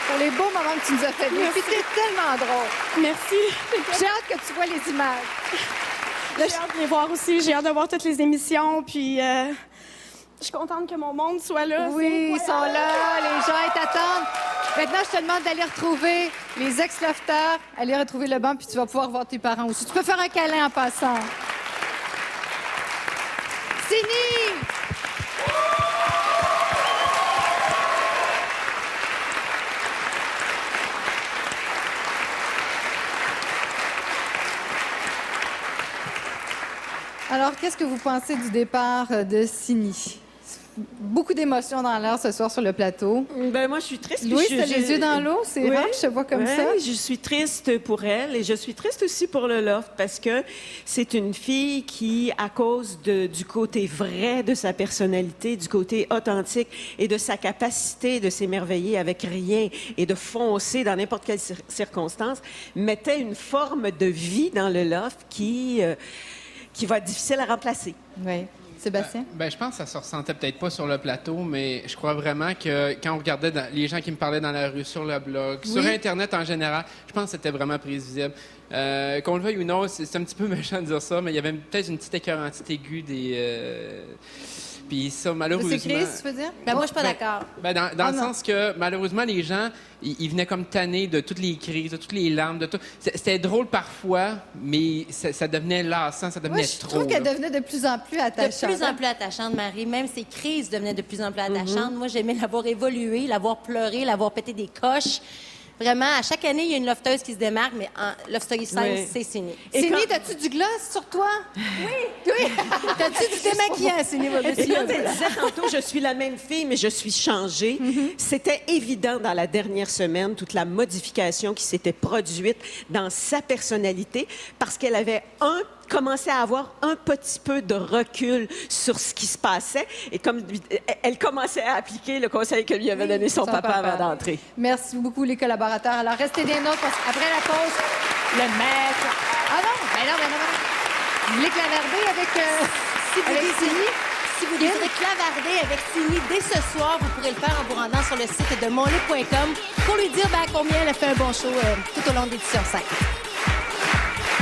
pour les beaux moments que tu nous as fait vivre. Puis t'es tellement drôle. Merci. J'ai hâte que tu vois les images. J'ai hâte de les voir aussi. J'ai hâte de voir toutes les émissions. Puis je suis contente que mon monde soit là. Oui, ils sont là. Les gens, ils t'attendent. Maintenant, je te demande d'aller retrouver les ex-lofters, aller retrouver le banc, puis tu vas pouvoir voir tes parents aussi. Tu peux faire un câlin en passant. Cindy! Alors, qu'est-ce que vous pensez du départ de Cindy? Beaucoup d'émotions dans l'air ce soir sur le plateau. Ben moi, je suis triste. Louis, t'as les yeux dans l'eau. C'est rare que je te vois comme ça. Je suis triste pour elle et je suis triste aussi pour le loft parce que c'est une fille qui, à cause du côté vrai de sa personnalité, du côté authentique et de sa capacité de s'émerveiller avec rien et de foncer dans n'importe quelle circonstance, mettait une forme de vie dans le loft qui va être difficile à remplacer. Oui. Sébastien? Je pense que ça se ressentait peut-être pas sur le plateau, mais je crois vraiment que quand on regardait les gens qui me parlaient dans la rue, sur le blog, sur Internet en général, je pense que c'était vraiment prévisible. Qu'on le veuille ou non, c'est un petit peu méchant de dire ça, mais il y avait peut-être une petite écœurantite aiguë des... Puis ça, malheureusement... C'est Chris, tu veux dire? Moi, je suis pas d'accord. Dans le sens que, malheureusement, les gens, ils venaient comme tannés de toutes les crises, de toutes les larmes, de tout. C'était drôle parfois, mais ça devenait lassant, ça devenait trop. Je trouve qu'elle devenait de plus en plus attachante. De plus en plus attachante, Marie. Même ses crises devenaient de plus en plus attachantes. Moi, j'aimais l'avoir évolué, l'avoir pleuré, l'avoir pété des coches. Vraiment, à chaque année, il y a une lofteuse qui se démarque, mais en Love Story 5, c'est Cindy. Cindy, t'as-tu du gloss sur toi? Oui. T'as-tu du démaquillant, Cindy? Et quand elle disait tantôt, je suis la même fille, mais je suis changée, c'était évident dans la dernière semaine, toute la modification qui s'était produite dans sa personnalité, parce qu'elle avait commençait à avoir un petit peu de recul sur ce qui se passait et comme elle commençait à appliquer le conseil que lui avait donné son papa avant d'entrer. Merci beaucoup, les collaborateurs. Alors, restez des notes parce qu'après la pause, le maître... Ah non, Vous voulez clavarder avec Cindy? Si vous désirez clavarder avec Cindy dès ce soir, vous pourrez le faire en vous rendant sur le site de monlé.com pour lui dire à combien elle a fait un bon show tout au long de l'édition 5.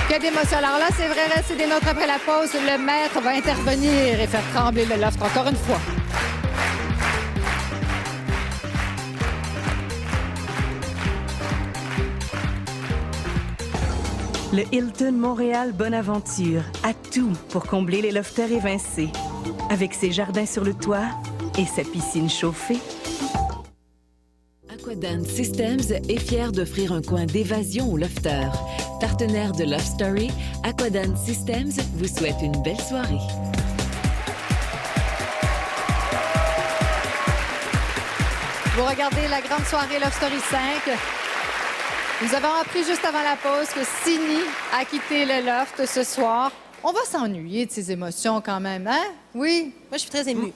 Que d'émotion. Alors là, c'est vrai, restez des notes après la pause. Le maître va intervenir et faire trembler le loft encore une fois. Le Hilton Montréal Bonaventure a tout pour combler les lofters évincés. Avec ses jardins sur le toit et sa piscine chauffée. Aquadance Systems est fier d'offrir un coin d'évasion aux lofters. Partenaire de Love Story, Aquadance Systems vous souhaite une belle soirée. Vous regardez la grande soirée Love Story 5. Nous avons appris juste avant la pause que Cindy a quitté le loft ce soir. On va s'ennuyer de ses émotions quand même, hein? Oui? Moi, je suis très émue.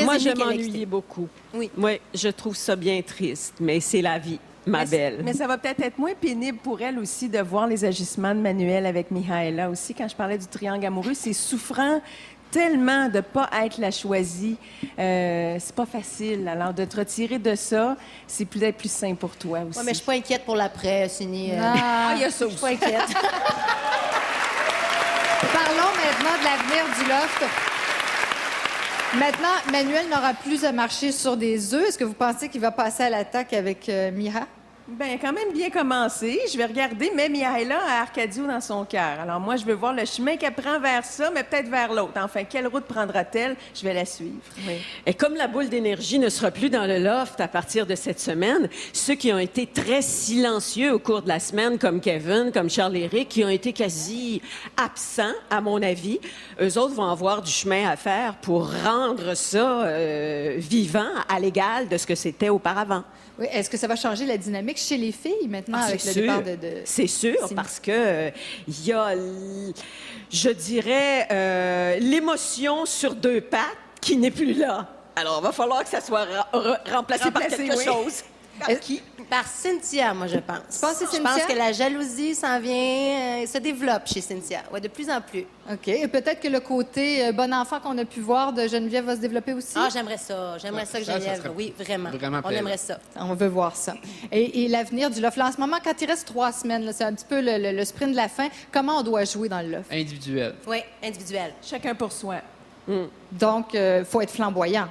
Moi, je m'ennuyais beaucoup. Oui, je trouve ça bien triste, mais c'est la vie, ma belle. Mais ça va peut-être être moins pénible pour elle aussi de voir les agissements de Manuel avec Mihaela aussi. Quand je parlais du triangle amoureux, c'est souffrant tellement de ne pas être la choisie. C'est pas facile. Alors, de te retirer de ça, c'est peut-être plus simple pour toi aussi. Oui, mais je suis pas inquiète pour l'après, Cindy. Il y a ça aussi. Je suis pas inquiète. Parlons maintenant de l'avenir du loft. Maintenant, Manuel n'aura plus à marcher sur des œufs. Est-ce que vous pensez qu'il va passer à l'attaque avec Mira? Bien, quand même bien commencé. Je vais regarder, mais Mihaela a Arcadio dans son cœur. Alors moi, je veux voir le chemin qu'elle prend vers ça, mais peut-être vers l'autre. Enfin, quelle route prendra-t-elle? Je vais la suivre. Oui. Et comme la boule d'énergie ne sera plus dans le loft à partir de cette semaine, ceux qui ont été très silencieux au cours de la semaine, comme Kevin, comme Charles-Éric, qui ont été quasi absents, à mon avis, eux autres vont avoir du chemin à faire pour rendre ça vivant, à l'égal de ce que c'était auparavant. Oui, est-ce que ça va changer la dynamique chez les filles maintenant avec le départ de... C'est sûr, parce que il y a, je dirais, l'émotion sur deux pattes qui n'est plus là. Alors, il va falloir que ça soit remplacé par quelque chose. Par qui? Par Cynthia, moi, je pense. Tu penses que c'est Je pense Cynthia? que la jalousie s'en vient, se développe chez Cynthia. Oui, de plus en plus. OK. Et peut-être que le côté bon enfant qu'on a pu voir de Geneviève va se développer aussi? Ah, j'aimerais ça. J'aimerais ça que ça Geneviève. serait Oui, vraiment. vraiment On plaisant. aimerait ça. On veut voir ça. Et l'avenir du loft, là, en ce moment, quand il reste 3 semaines, là, c'est un petit peu le sprint de la fin, comment on doit jouer dans le loft? Individuel. Oui, individuel. Chacun pour soi. Donc, il faut être flamboyant.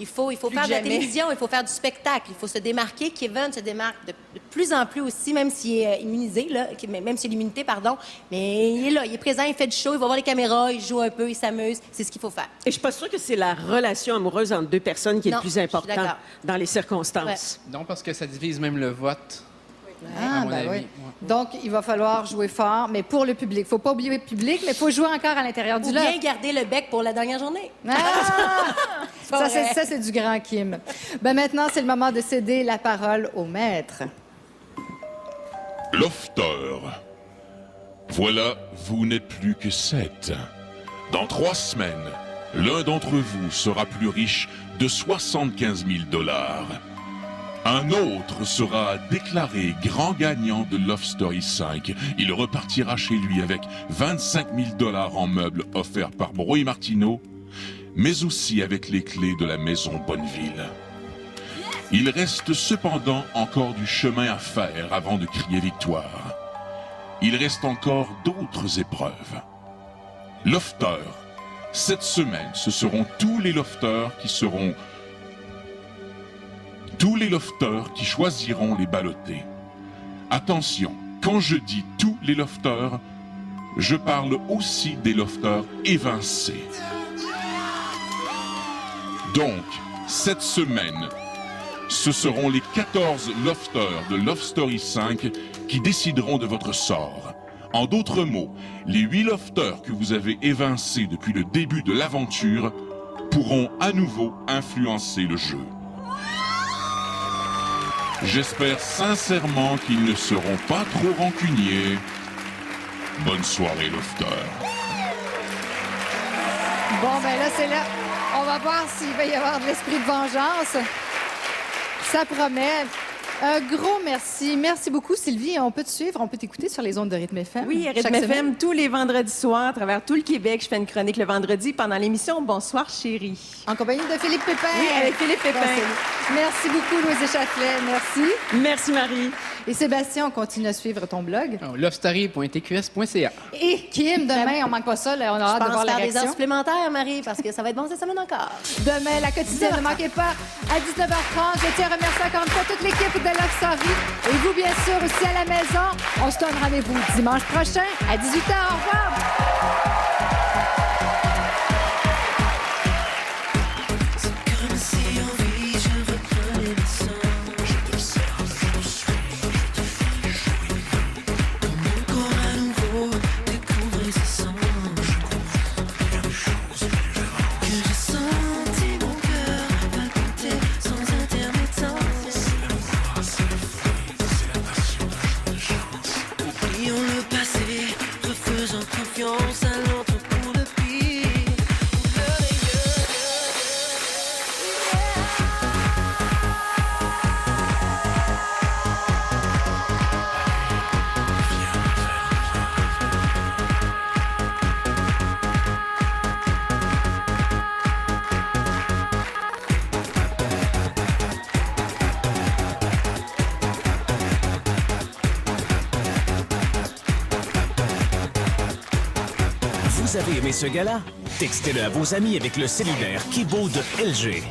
Il faut Plus faire que de la jamais. télévision, il faut faire du spectacle, il faut se démarquer. Kevin se démarque de plus en plus aussi, même s'il est immunisé, là, même s'il a l'immunité, pardon. Mais il est là, il est présent, il fait du show, il va voir les caméras, il joue un peu, il s'amuse. C'est ce qu'il faut faire. Et je suis pas sûre que c'est la relation amoureuse entre 2 personnes qui est Non, le plus je suis important d'accord. dans les circonstances. Non, parce que ça divise même le vote. Ah, à mon ben avis. oui. Ouais. Donc, il va falloir jouer fort, mais pour le public. Faut pas oublier le public, mais il faut jouer encore à l'intérieur Ou du bien loft. garder le bec pour la dernière journée. Ah! pas vrai. Ça, c'est du grand Kim. Ben maintenant, c'est le moment de céder la parole au maître. Lofter. Voilà, vous n'êtes plus que 7. Dans 3 semaines, l'un d'entre vous sera plus riche de 75 000 $. Un autre sera déclaré grand gagnant de Love Story 5. Il repartira chez lui avec 25 000 $ en meubles offerts par Bro et Martineau, mais aussi avec les clés de la maison Bonneville. Il reste cependant encore du chemin à faire avant de crier victoire. Il reste encore d'autres épreuves. Lofter. Cette semaine, ce seront tous les lofters qui choisiront les ballottés. Attention, quand je dis tous les lofters, je parle aussi des lofters évincés. Donc, cette semaine, ce seront les 14 lofters de Love Story 5 qui décideront de votre sort. En d'autres mots, les 8 lofters que vous avez évincés depuis le début de l'aventure pourront à nouveau influencer le jeu. J'espère sincèrement qu'ils ne seront pas trop rancuniers. Bonne soirée, Lofter. Bon, ben là, c'est là. On va voir s'il va y avoir de l'esprit de vengeance. Ça promet. Un gros merci. Merci beaucoup, Sylvie. On peut te suivre, on peut t'écouter sur les ondes de Rythme FM. Oui, chaque Rythme semaine. FM, tous les vendredis soirs, à travers tout le Québec. Je fais une chronique le vendredi pendant l'émission Bonsoir, chérie. En compagnie de Philippe Pépin. Oui, avec Philippe Pépin. Merci beaucoup, Louise Châtelet. Merci. Merci, Marie. Et Sébastien, on continue à suivre ton blog. Lovestory.tqs.ca. Et Kim, demain, on manque pas ça. Là, on a Je hâte de pense voir la faire des heures réaction. supplémentaires, Marie, parce que ça va être bon cette semaine encore. Demain, la quotidienne, ne manquez pas à 19h30. Je tiens à remercier encore une fois toute l'équipe de Love Story. Et vous, bien sûr, aussi à la maison. On se donne rendez-vous dimanche prochain à 18h. Au revoir. Oublions le passé, refaisons confiance à l'autre pour le pire. Vous avez aimé ce gala? Textez-le à vos amis avec le cellulaire Kibo de LG.